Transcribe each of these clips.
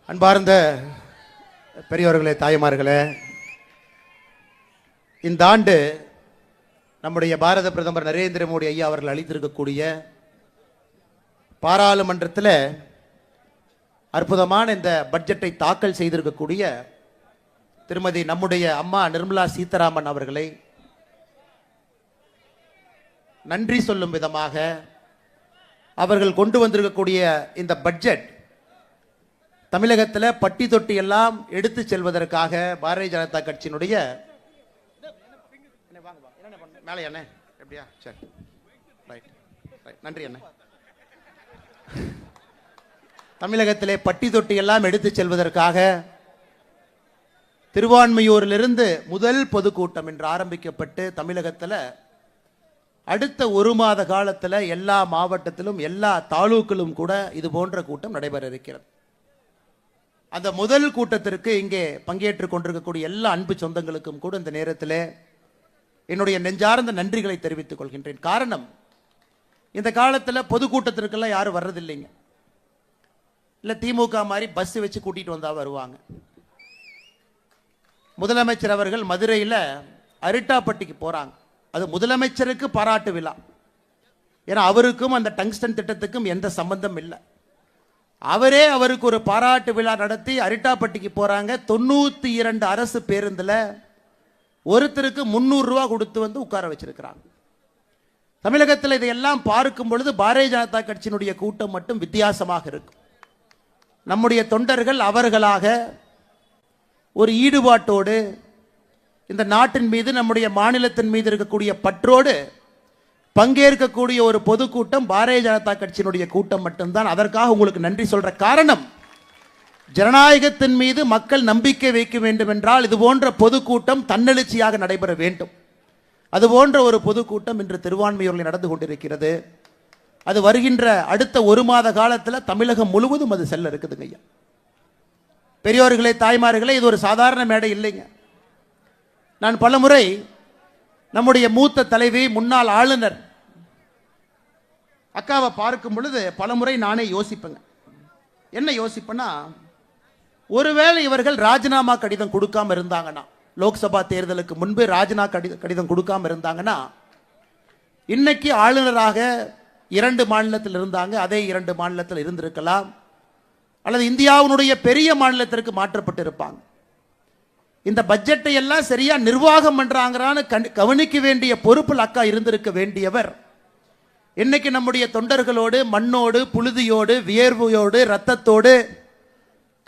அன்பார்ந்த பெரியவர்களே, தாய்மார்களே, இந்த ஆண்டு நம்முடைய பாரத பிரதமர் நரேந்திர மோடி ஐயா அவர்கள் அளித்திருக்கக்கூடிய பாராளுமன்றத்தில் அற்புதமான இந்த பட்ஜெட்டை தாக்கல் செய்திருக்கக்கூடிய திருமதி நம்முடைய அம்மா நிர்மலா சீதாராமன் அவர்களை நன்றி சொல்லும் விதமாக அவர்கள் கொண்டு வந்திருக்கக்கூடிய இந்த பட்ஜெட் தமிழகத்தில் பட்டி தொட்டி எல்லாம் எடுத்து செல்வதற்காக பாரதிய ஜனதா கட்சியினுடைய மேலே என்ன எப்படியா சரி ரைட் நன்றி அண்ணே. தமிழகத்திலே பட்டி தொட்டி எல்லாம் எடுத்து செல்வதற்காக திருவான்மையூரிலிருந்து முதல் பொதுக்கூட்டம் என்று ஆரம்பிக்கப்பட்டு தமிழகத்தில் அடுத்த ஒரு மாத காலத்தில் எல்லா மாவட்டத்திலும் எல்லா தாலூக்கிலும் கூட இது போன்ற கூட்டம் நடைபெற இருக்கிறது. அந்த முதல் கூட்டத்திற்கு இங்கே பங்கேற்றுக் கொண்டிருக்கக்கூடிய எல்லா அன்பு சொந்தங்களுக்கும் கூட இந்த நேரத்தில் என்னுடைய நெஞ்சார்ந்த நன்றிகளை தெரிவித்துக் கொள்கின்றேன். காரணம், இந்த காலத்தில் பொதுக்கூட்டத்திற்கெல்லாம் யாரும் வர்றதில்லைங்க. இல்லை திமுக மாதிரி பஸ் வச்சு கூட்டிட்டு வந்தா வருவாங்க. முதலமைச்சர் அவர்கள் மதுரையில் அரிட்டாப்பட்டிக்கு போறாங்க. அது முதலமைச்சருக்கு பாராட்டு விழா. ஏன்னா அவருக்கும் அந்த டங்ஸ்டன் திட்டத்துக்கும் எந்த சம்பந்தம் இல்லை. அவரே அவருக்கு ஒரு பாராட்டு விழா நடத்தி அரிட்டாப்பட்டிக்கு போறாங்க. 92 அரசு பேருந்துல ஒருத்தருக்கு 300 ரூபா கொடுத்து வந்து உட்கார வச்சிருக்கிறாங்க. தமிழகத்தில் இதையெல்லாம் பார்க்கும் பொழுது பாரதிய ஜனதா கட்சியினுடைய கூட்டம் மட்டும் வித்தியாசமாக இருக்கும். நம்முடைய தொண்டர்கள் அவர்களாக ஒரு ஈடுபாட்டோடு இந்த நாட்டின் மீது நம்முடைய மாநிலத்தின் மீது இருக்கக்கூடிய பற்றோடு பங்கேற்கக்கூடிய ஒரு பொதுக்கூட்டம் பாரதிய ஜனதா கட்சியினுடைய கூட்டம் மட்டும்தான். அதற்காக உங்களுக்கு நன்றி சொல்ற காரணம், ஜனநாயகத்தின் மீது மக்கள் நம்பிக்கை வைக்க வேண்டும் என்றால் இது போன்ற பொதுக்கூட்டம் தன்னெழுச்சியாக நடைபெற வேண்டும். அது போன்ற ஒரு பொதுக்கூட்டம் இன்று திருவான்மையூரில் நடந்து கொண்டிருக்கிறது. அது வருகின்ற அடுத்த ஒரு மாத காலத்தில் தமிழகம் முழுவதும் அது செல்ல இருக்குதுங்க ஐயா. பெரியோர்களே, தாய்மார்களே, இது ஒரு சாதாரண மேடை இல்லைங்க. நான் பலமுறை நம்முடைய மூத்த தலைவி முன்னாள் ஆளுநர் அக்காவை பார்க்கும் பொழுது பலமுறை நானே யோசிப்பேங்க. என்ன யோசிப்பேன்னா, ஒருவேளை இவர்கள் ராஜினாமா கடிதம் கொடுக்காம இருந்தாங்கன்னா, லோக்சபா தேர்தலுக்கு முன்பு ராஜினாமா கடிதம் கொடுக்காம இருந்தாங்கன்னா, இன்னைக்கு ஆளுநராக 2 மாநிலத்தில் இருந்தாங்க, அதே 2 மாநிலத்தில் இருந்திருக்கலாம், அல்லது இந்தியாவினுடைய பெரிய மாநிலத்திற்கு மாற்றப்பட்டு இருப்பாங்க. இந்த பட்ஜெட்டை எல்லாம் சரியா நிர்வாகம் பண்றாங்கன்னு கவனிக்க வேண்டிய பொறுப்பில் அக்கா இருந்திருக்க வேண்டியவர் இன்னைக்கு நம்முடைய தொண்டர்களோடு மண்ணோடு புழுதியோடு வியர்வையோடு ரத்தத்தோடு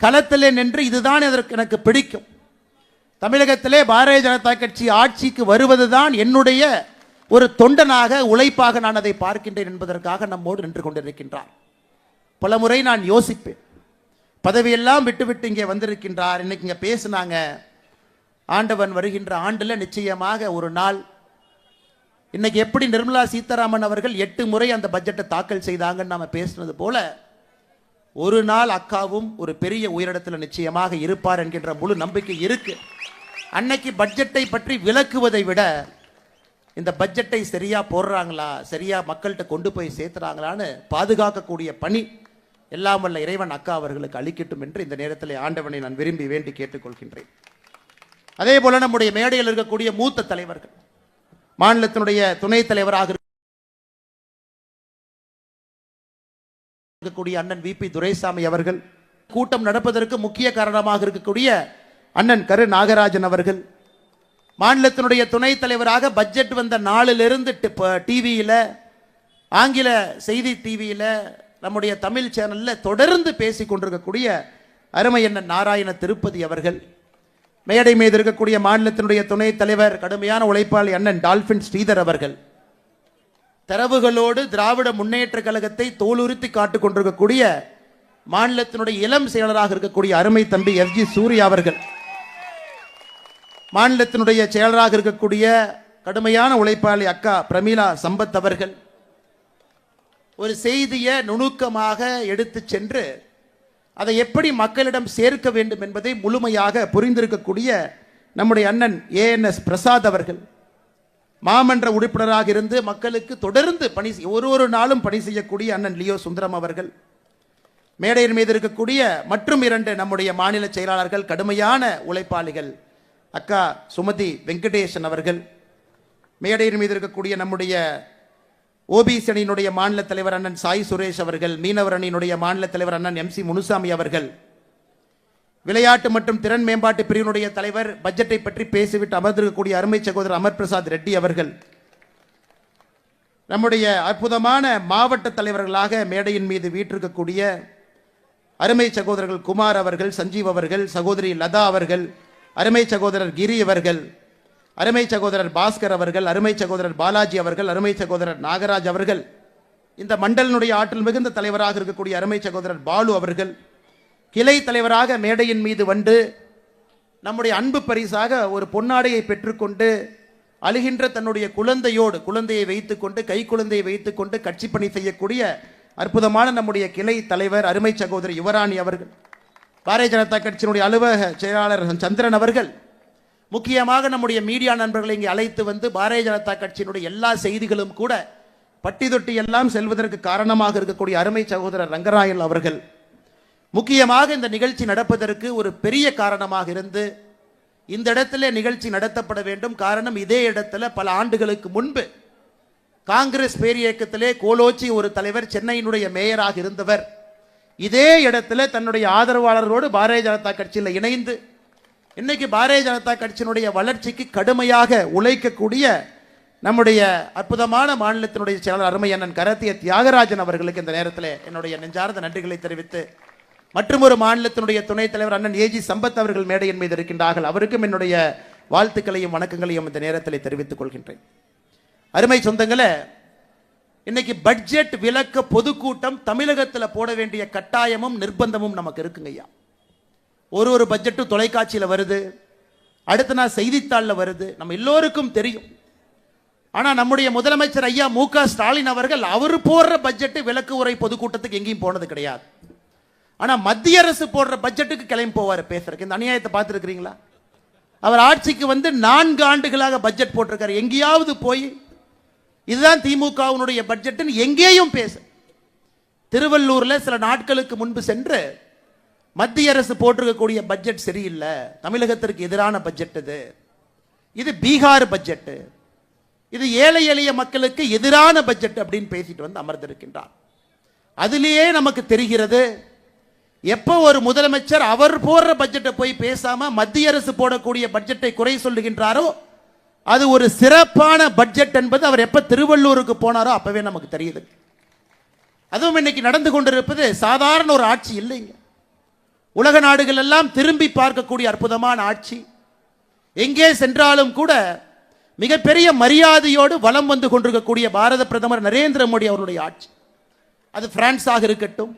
களத்திலே நின்று இதுதான் எனக்கு பிடிக்கும், தமிழகத்திலே பாரதிய ஜனதா கட்சி ஆட்சிக்கு வருவதுதான் என்னுடைய ஒரு தொண்டனாக உழைப்பாக நான் அதை பார்க்கின்றேன் என்பதற்காக நம்மோடு நின்று கொண்டிருக்கின்றார். பலமுறை நான் யோசிப்பேன், பதவியெல்லாம் விட்டுவிட்டு இங்கே வந்திருக்கின்றார், இன்னைக்கு இங்கே பேசினாங்க, ஆண்டவன் வருகின்ற ஆண்டில் நிச்சயமாக ஒரு நாள், இன்னைக்கு எப்படி நிர்மலா சீதாராமன் அவர்கள் 8 முறை அந்த பட்ஜெட்டை தாக்கல் செய்தாங்கன்னு நாம பேசினது போல ஒரு நாள் அக்காவும் ஒரு பெரிய உயரிடத்தில் நிச்சயமாக இருப்பார் என்கின்ற முழு நம்பிக்கை இருக்கு. அன்னைக்கு பட்ஜெட்டை பற்றி விளக்குவதை விட இந்த பட்ஜெட்டை சரியா போடுறாங்களா, சரியா மக்கள்கிட்ட கொண்டு போய் சேர்த்துறாங்களான்னு பாதுகாக்கக்கூடிய பணி எல்லாம் வல்ல இறைவன் அக்கா அவர்களுக்கு அளிக்கட்டும் என்று இந்த நேரத்தில் ஆண்டவனை நான் விரும்பி வேண்டி கேட்டுக்கொள்கின்றேன். அதே போல நம்முடைய மேடையில் இருக்கக்கூடிய மூத்த தலைவர்கள், மாநிலத்தினுடைய துணைத் தலைவராக இருக்கக்கூடிய அண்ணன் VP துரைசாமி அவர்கள், கூட்டம் நடப்பதற்கு முக்கிய காரணமாக இருக்கக்கூடிய அண்ணன் கரு நாகராஜன் அவர்கள், மாநிலத்தினுடைய துணைத் தலைவராக பட்ஜெட் வந்த நாளிலிருந்து டிவியில, ஆங்கில செய்தி டிவியில, நம்முடைய தமிழ் சேனல்ல தொடர்ந்து பேசிக் கொண்டிருக்கக்கூடிய அருமை அண்ணன் நாராயண திருப்பதி அவர்கள், மேடை மீது இருக்கக்கூடிய மாநிலத்தினுடைய துணைத் தலைவர் கடுமையான உழைப்பாளி அண்ணன் டால்பின் ஸ்ரீதர் அவர்கள், தரவுகளோடு திராவிட முன்னேற்ற கழகத்தை தோலுறுத்தி காட்டுக் கொண்டிருக்கக்கூடிய மாநிலத்தினுடைய இளம் செயலராக இருக்கக்கூடிய அருமை தம்பி FG சூர்யா அவர்கள், மாநிலத்தினுடைய செயலராக இருக்கக்கூடிய கடுமையான உழைப்பாளி அக்கா பிரமீளா சம்பத் அவர்கள், ஒரு செய்தியை நுணுக்கமாக எடுத்து சென்று அதை எப்படி மக்களிடம் சேர்க்க வேண்டும் என்பதை முழுமையாக புரிந்திருக்கக்கூடிய நம்முடைய அண்ணன் ANS பிரசாத் அவர்கள், மாமன்ற உறுப்பினராக இருந்து மக்களுக்கு தொடர்ந்து ஒரு நாளும் பணி செய்யக்கூடிய அண்ணன் லியோ சுந்தரம் அவர்கள், மேடையின் மீது இருக்கக்கூடிய மற்றும் 2 நம்முடைய மாநில செயலாளர்கள் கடுமையான உழைப்பாளிகள், அக்கா சுமதி வெங்கடேசன் அவர்கள், மேடையின் மீது இருக்கக்கூடிய நம்முடைய ஓபிசி அணியினுடைய மாநில தலைவர் அண்ணன் சாய் சுரேஷ் அவர்கள், மீனவர் அணியினுடைய மாநில தலைவர் அண்ணன் MC முனுசாமி அவர்கள், விளையாட்டு மற்றும் திறன் மேம்பாட்டு பிரிவினுடைய தலைவர், பட்ஜெட்டை பற்றி பேசிவிட்டு அமர்ந்திருக்கக்கூடிய அருமை சகோதரர் அமர் பிரசாத் ரெட்டி அவர்கள், நம்முடைய அற்புதமான மாவட்ட தலைவர்களாக மேடையின் மீது வீற்றிருக்கக்கூடிய அருமை சகோதரர்கள் குமார் அவர்கள், சஞ்சீவ் அவர்கள், சகோதரி லதா அவர்கள், அருமை சகோதரர் கிரி அவர்கள், அருமை சகோதரர் பாஸ்கர் அவர்கள், அருமை சகோதரர் பாலாஜி அவர்கள், அருமை சகோதரர் நாகராஜ் அவர்கள், இந்த மண்டலினுடைய ஆற்றல் மிகுந்த தலைவராக இருக்கக்கூடிய அருமை சகோதரர் பாலு அவர்கள், கிளை தலைவராக மேடையின் மீது வந்து நம்முடைய அன்பு பரிசாக ஒரு பொன்னாடையை பெற்றுக்கொண்டு அழுகின்ற தன்னுடைய குழந்தையை வைத்துக்கொண்டு கை குழந்தையை வைத்துக்கொண்டு கட்சி பணி செய்யக்கூடிய அற்புதமான நம்முடைய கிளை தலைவர் அருமை சகோதரி யுவராணி அவர்கள், பாரதிய ஜனதா கட்சியினுடைய அலுவலக செயலாளர் சந்திரன் அவர்கள், முக்கியமாக நம்முடைய மீடியா நண்பர்களை இங்கே அழைத்து வந்து பாரதிய ஜனதா கட்சியினுடைய எல்லா செய்திகளும் கூட பட்டி தொட்டி எல்லாம் செல்வதற்கு காரணமாக இருக்கக்கூடிய அருமை சகோதரர் ரங்கராயல் அவர்கள், முக்கியமாக இந்த நிகழ்ச்சி நடப்பதற்கு ஒரு பெரிய காரணமாக இருந்து இந்த இடத்துல நிகழ்ச்சி நடத்தப்பட வேண்டும். காரணம், இதே இடத்துல பல ஆண்டுகளுக்கு முன்பு காங்கிரஸ் பேரியக்கத்திலே கோலோச்சி ஒரு தலைவர், சென்னையினுடைய மேயராக இருந்தவர், இதே இடத்துல தன்னுடைய ஆதரவாளர்களோடு பாரதிய ஜனதா கட்சியில் இணைந்து இன்னைக்கு பாரதிய ஜனதா கட்சியினுடைய வளர்ச்சிக்கு கடுமையாக உழைக்கக்கூடிய நம்முடைய அற்புதமான மாநிலத்தினுடைய செயலாளர் அருமை அண்ணன் கரத்திய தியாகராஜன் அவர்களுக்கு இந்த நேரத்தில் என்னுடைய நெஞ்சார்ந்த நன்றிகளை தெரிவித்து, மற்றும் ஒரு மாநிலத்தினுடைய துணைத் தலைவர் அண்ணன் ஏஜி சம்பத் அவர்கள் மேடையின் மீது இருக்கின்றார்கள், அவருக்கும் என்னுடைய வாழ்த்துக்களையும் வணக்கங்களையும் இந்த நேரத்தில் தெரிவித்துக் கொள்கின்றேன். அருமை சொந்தங்களே, இன்னைக்கு பட்ஜெட் விளக்க பொதுக்கூட்டம் தமிழகத்தில் போட வேண்டிய கட்டாயமும் நிர்பந்தமும் நமக்கு இருக்குங்க ஐயா. ஒரு பட்ஜெட்டும் தொலைக்காட்சியில் வருது, அடுத்த நாள் செய்தித்தாளில் வருது, நம்ம எல்லோருக்கும் தெரியும். ஆனால் நம்முடைய முதலமைச்சர் ஐயா மு.க. ஸ்டாலின் அவர்கள் அவர் போடுற பட்ஜெட்டு விளக்கு உரை பொதுக்கூட்டத்துக்கு எங்கேயும் போனது கிடையாது. ஆனால் மத்திய அரசு போடுற பட்ஜெட்டுக்கு கிளம்பி போவார் பேசுறதுக்கு. இந்த அநியாயத்தை பார்த்துருக்கிறீங்களா? அவர் ஆட்சிக்கு வந்து 4 ஆண்டுகளாக பட்ஜெட் போட்டிருக்காரு. எங்கேயாவது போய் இதுதான் திமுகவினுடைய பட்ஜெட்னு எங்கேயும் பேச. திருவள்ளூரில் சில நாட்களுக்கு முன்பு சென்று மத்திய அரசு போட்டிருக்கக்கூடிய பட்ஜெட் சரியில்லை, தமிழகத்திற்கு எதிரான பட்ஜெட் இது பீகார் பட்ஜெட், இது ஏழை எளிய மக்களுக்கு எதிரான பட்ஜெட் அப்படின்னு பேசிட்டு வந்து அமர்ந்திருக்கின்றார். அதிலேயே நமக்கு தெரிகிறது, எப்போ ஒரு முதலமைச்சர் அவர் போடுற பட்ஜெட்டை போய் பேசாம மத்திய அரசு போடக்கூடிய பட்ஜெட்டை குறை சொல்லுகின்றாரோ அது ஒரு சிறப்பான பட்ஜெட் என்பது அவர் எப்ப திருவள்ளூருக்கு போனாரோ அப்பவே நமக்கு தெரியுது. அதுவும் இன்னைக்கு நடந்து கொண்டிருப்பது சாதாரண ஒரு ஆட்சி இல்லைங்க. உலக நாடுகள் எல்லாம் திரும்பி பார்க்கக்கூடிய அற்புதமான ஆட்சி. எங்கே சென்றாலும் கூட மிகப்பெரிய மரியாதையோடு வலம் வந்து கொண்டிருக்கக்கூடிய பாரத பிரதமர் நரேந்திர மோடி அவருடைய ஆட்சி. அது பிரான்ஸாக இருக்கட்டும்,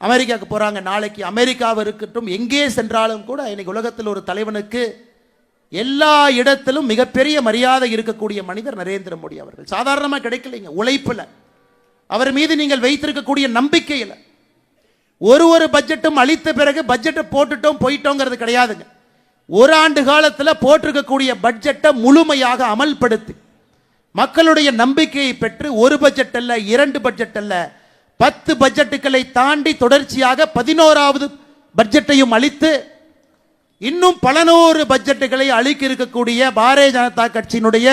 அமெரிக்காவுக்கு போறாங்க நாளைக்கு, அமெரிக்காவாக இருக்கட்டும், எங்கே சென்றாலும் கூட இன்னைக்கு உலகத்தில் ஒரு தலைவனுக்கு எல்லா இடத்திலும் மிகப்பெரிய மரியாதை இருக்கக்கூடிய மனிதர் நரேந்திர மோடி அவர்கள். சாதாரணமாக கிடைக்கலைங்க, உழைப்புல, அவர் மீது நீங்கள் வைத்திருக்கக்கூடிய நம்பிக்கையில். ஒரு பட்ஜெட்டும் அளித்த பிறகு பட்ஜெட்டை போட்டுட்டோம் போயிட்டோங்கிறது கிடையாதுங்க. ஒரு ஆண்டு காலத்தில் போட்டிருக்கக்கூடிய பட்ஜெட்டை முழுமையாக அமல்படுத்தி மக்களுடைய நம்பிக்கையை பெற்று ஒரு பட்ஜெட் அல்ல, 2 பட்ஜெட் அல்ல, 10 பட்ஜெட்டுகளை தாண்டி தொடர்ச்சியாக 11வது பட்ஜெட்டையும் அளித்து இன்னும் பல 100 பட்ஜெட்டுகளை அளிக்க இருக்கக்கூடிய பாரதிய ஜனதா கட்சியினுடைய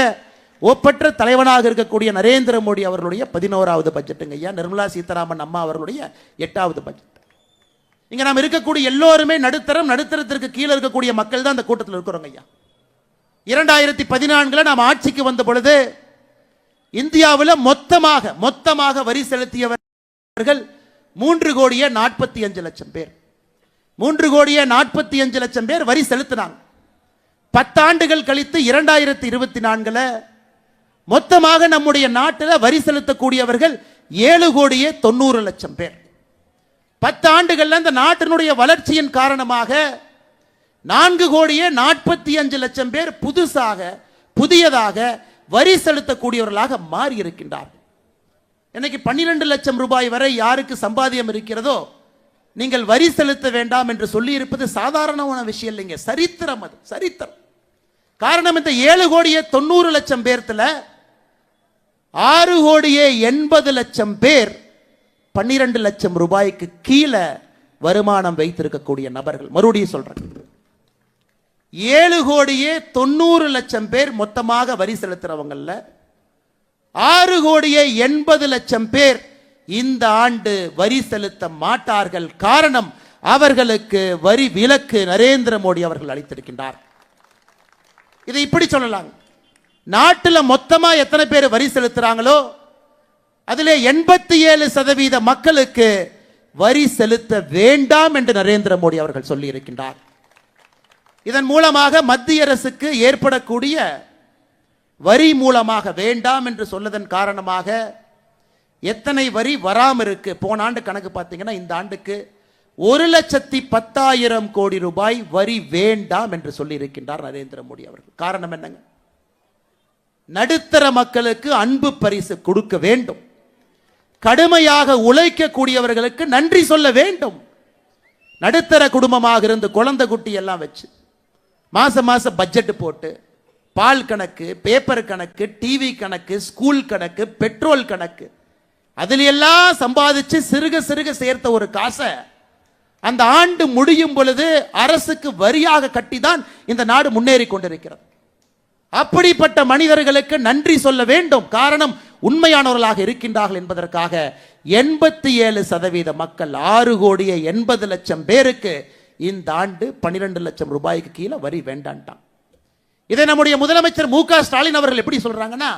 ஒப்பற்ற தலைவனாக இருக்கக்கூடிய நரேந்திர மோடி அவர்களுடைய 11வது பட்ஜெட்டுங்க ஐயா. நிர்மலா சீதாராமன் அம்மா அவர்களுடைய 8வது பட்ஜெட். இங்க நாம் இருக்கக்கூடிய எல்லோருமே நடுத்தரத்திற்கு கீழே இருக்கக்கூடிய மக்கள் தான் அந்த கூட்டத்தில் இருக்கிறோங்க ஐயா. 2014 நாம் ஆட்சிக்கு வந்த பொழுது இந்தியாவில் மொத்தமாக வரி செலுத்தியவர்கள் 3,45,00,000 பேர். 3,45,00,000 பேர் வரி செலுத்தினாங்க. 10 ஆண்டுகள் கழித்து 2024 மொத்தமாக நம்முடைய நாட்டில் வரி செலுத்தக்கூடியவர்கள் 7,90,00,000 பேர். 10 ஆண்டுகள்ல இந்த நாட்டினுடைய வளர்ச்சியின் காரணமாக 4,45,00,000 பேர் புதியதாக வரி செலுத்தக்கூடியவர்களாக மாறி இருக்கின்றார்கள். இன்னைக்கு 12 லட்சம் ரூபாய் வரை யாருக்கு சம்பாத்தியம் இருக்கிறதோ நீங்கள் வரி செலுத்த வேண்டாம் என்று சொல்லி இருப்பது சாதாரணமான விஷயம் இல்லைங்க, சரித்திரம். அது சரித்திரம். காரணம், இந்த 7,90,00,000 பேர்த்துல 6,80,00,000 பேர் 12 லட்சம் ரூபாய்க்கு கீழே வருமானம் வைத்திருக்கக்கூடிய நபர்கள். மறுபடியும் சொல்றேன், 7 கோடியே 90 லட்சம் பேர் மொத்தமாக வரி செலுத்துறவங்கல்ல 6 கோடியே 80 லட்சம் பேர் இந்த ஆண்டு வரி செலுத்த மாட்டார்கள். காரணம், அவர்களுக்கு வரி விலக்கு நரேந்திர மோடி அவர்கள் அளித்திருக்கின்றார். இதை இப்படி சொல்லலாம், நாட்டில் மொத்தமா எத்தனை பேர் வரி செலுத்துறாங்களோ அதிலே 87% மக்களுக்கு வரி செலுத்த வேண்டாம் என்று நரேந்திர மோடி அவர்கள் சொல்லி இருக்கின்றார். இதன் மூலமாக மத்திய அரசுக்கு ஏற்படக்கூடிய வரி மூலமாக வேண்டாம் என்று சொல்லதன் காரணமாக எத்தனை வரி வராம இருக்கு. போன ஆண்டு கணக்கு பார்த்தீங்கன்னா இந்த ஆண்டுக்கு 1,10,000 கோடி ரூபாய் வரி வேண்டாம் என்று சொல்லி இருக்கின்றார் நரேந்திர மோடி அவர்கள். காரணம் என்னங்க? நடுத்தர மக்களுக்கு அன்பு பரிசு கொடுக்க வேண்டும், கடுமையாக உழைக்கக்கூடியவர்களுக்கு நன்றி சொல்ல வேண்டும். நடுத்தர குடும்பமாக இருந்து குழந்தை குட்டி எல்லாம் வச்சு மாசம் மாசம் பட்ஜெட் போட்டு பால் கணக்கு, பேப்பர் கணக்கு, டிவி கணக்கு, ஸ்கூல் கணக்கு, பெட்ரோல் கணக்கு, அதில் எல்லாம் சம்பாதிச்சு சிறுக சிறுக சேர்த்த ஒரு காசை அந்த ஆண்டு முடியும் பொழுது அரசுக்கு வரியாக கட்டிதான் இந்த நாடு முன்னேறி கொண்டிருக்கிறது. அப்படிப்பட்ட மனிதர்களுக்கு நன்றி சொல்ல வேண்டும். காரணம், உண்மையானவர்களாக இருக்கின்றார்கள் என்பதற்காக 87% மக்கள் 6 கோடியே 80 லட்சம் பேருக்கு இந்த ஆண்டு 12 லட்சம் ரூபாய்க்கு கீழே வரி வேண்டான்ட்டான். இதை நம்முடைய முதலமைச்சர் மு க ஸ்டாலின் அவர்கள் எப்படி சொல்றாங்கன்னா,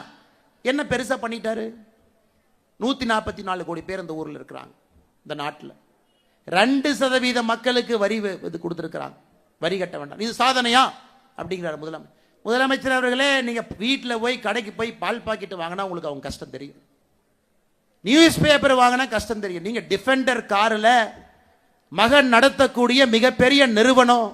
என்ன பெருசா பண்ணிட்டாரு? 144 கோடி பேர் இந்த ஊரில் இருக்கிறாங்க. இந்த நாட்டில் 2% மக்களுக்கு வரி இது கொடுத்துருக்கிறாங்க, வரி கட்ட வேண்டாம். இது சாதனையா அப்படிங்கிறார் முதலமைச்சர். முதலமைச்சர் அவர்களே, நீங்க வீட்டில் போய் கடைக்கு போய் பால் பாக்கெட் வாங்கினா உங்களுக்கு அவங்க கஷ்டம் தெரியும், நியூஸ் பேப்பர் வாங்கினா கஷ்டம் தெரியும். நீங்க டிஃபெண்டர் காரில் மகன் நடத்தக்கூடிய மிகப்பெரிய நிறுவனம்,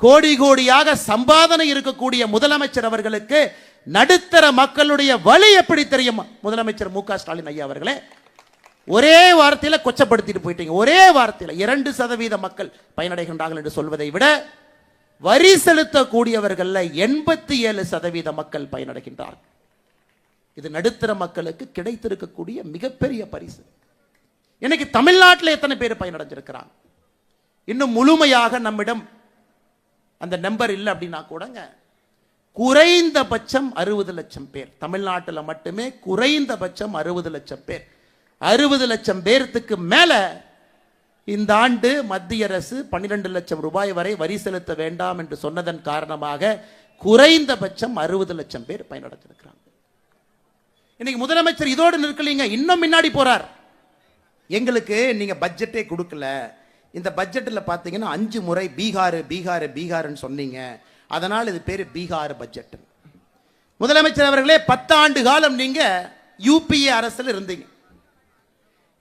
கோடி கோடியாக சம்பாதனை இருக்கக்கூடிய முதலமைச்சர் அவர்களுக்கு நடுத்தர மக்களுடைய வலி எப்படி தெரியும்? முதலமைச்சர் மு க ஸ்டாலின் ஐயா அவர்களே, ஒரே வார்த்தையில் கொச்சப்படுத்திட்டு போயிட்டீங்க. ஒரே வார்த்தையில் 2% மக்கள் பயனடைகின்றார்கள் என்று சொல்வதை விட வரி செலுத்தக்கூடியவர்கள் 87% மக்கள் பயனடைகின்றார்கள். இது நடுத்தர மக்களுக்கு கிடைத்திருக்கக்கூடிய மிகப்பெரிய பரிசு. இன்னைக்கு தமிழ்நாட்டில் எத்தனை பேர் பயனடைஞ்சிருக்கிறாங்க? இன்னும் முழுமையாக நம்மிடம் அந்த நம்பர் இல்லை அப்படின்னா கூடங்க, குறைந்தபட்சம் 60 லட்சம் பேர் தமிழ்நாட்டில் மட்டுமே, குறைந்தபட்சம் 60 லட்சம் பேர், 60 லட்சம் பேருக்கு மேல இந்த ஆண்டு மத்திய அரசு 12 லட்சம் ரூபாய் வரை வரி செலுத்த வேண்டாம் என்று சொன்னதன் காரணமாக குறைந்தபட்சம் 60 லட்சம் பேர் பயனடைந்திருக்கிறாங்க. இன்னைக்கு முதலமைச்சர் இதோடு நிற்கலீங்க, இன்னும் முன்னாடி போறார். எங்களுக்கு நீங்க பட்ஜெட்டே கொடுக்கல, இந்த பட்ஜெட்டில் பார்த்தீங்கன்னா 5 முறை பீகார் பீகார் பீகார்னு சொன்னீங்க, அதனால் இது பேர் பீகார் பட்ஜெட். முதலமைச்சர் அவர்களே, 10 ஆண்டு காலம் நீங்க யூபிஏ அரசில் இருந்தீங்க.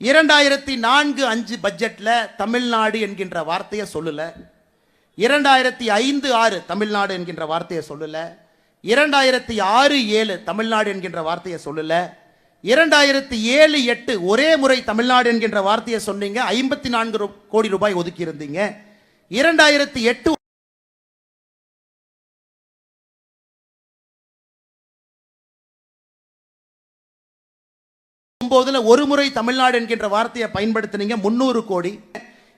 2004-05 பட்ஜெட்ல தமிழ்நாடு என்கின்ற வார்த்தையை சொல்லல, 2005-06 தமிழ்நாடு என்கின்ற வார்த்தையை சொல்லல, 2006-07 தமிழ்நாடு என்கின்ற வார்த்தையை சொல்லல, 2007-08 ஒரே முறை தமிழ்நாடு என்கின்ற வார்த்தையை சொன்னீங்க, 54 கோடி ரூபாய் ஒதுக்கி இருந்தீங்க. 2008 ஒரு முறை தமிழ்நாடு என்கின்ற வார்த்தையை பயன்படுத்தினீங்க, 300 கோடி.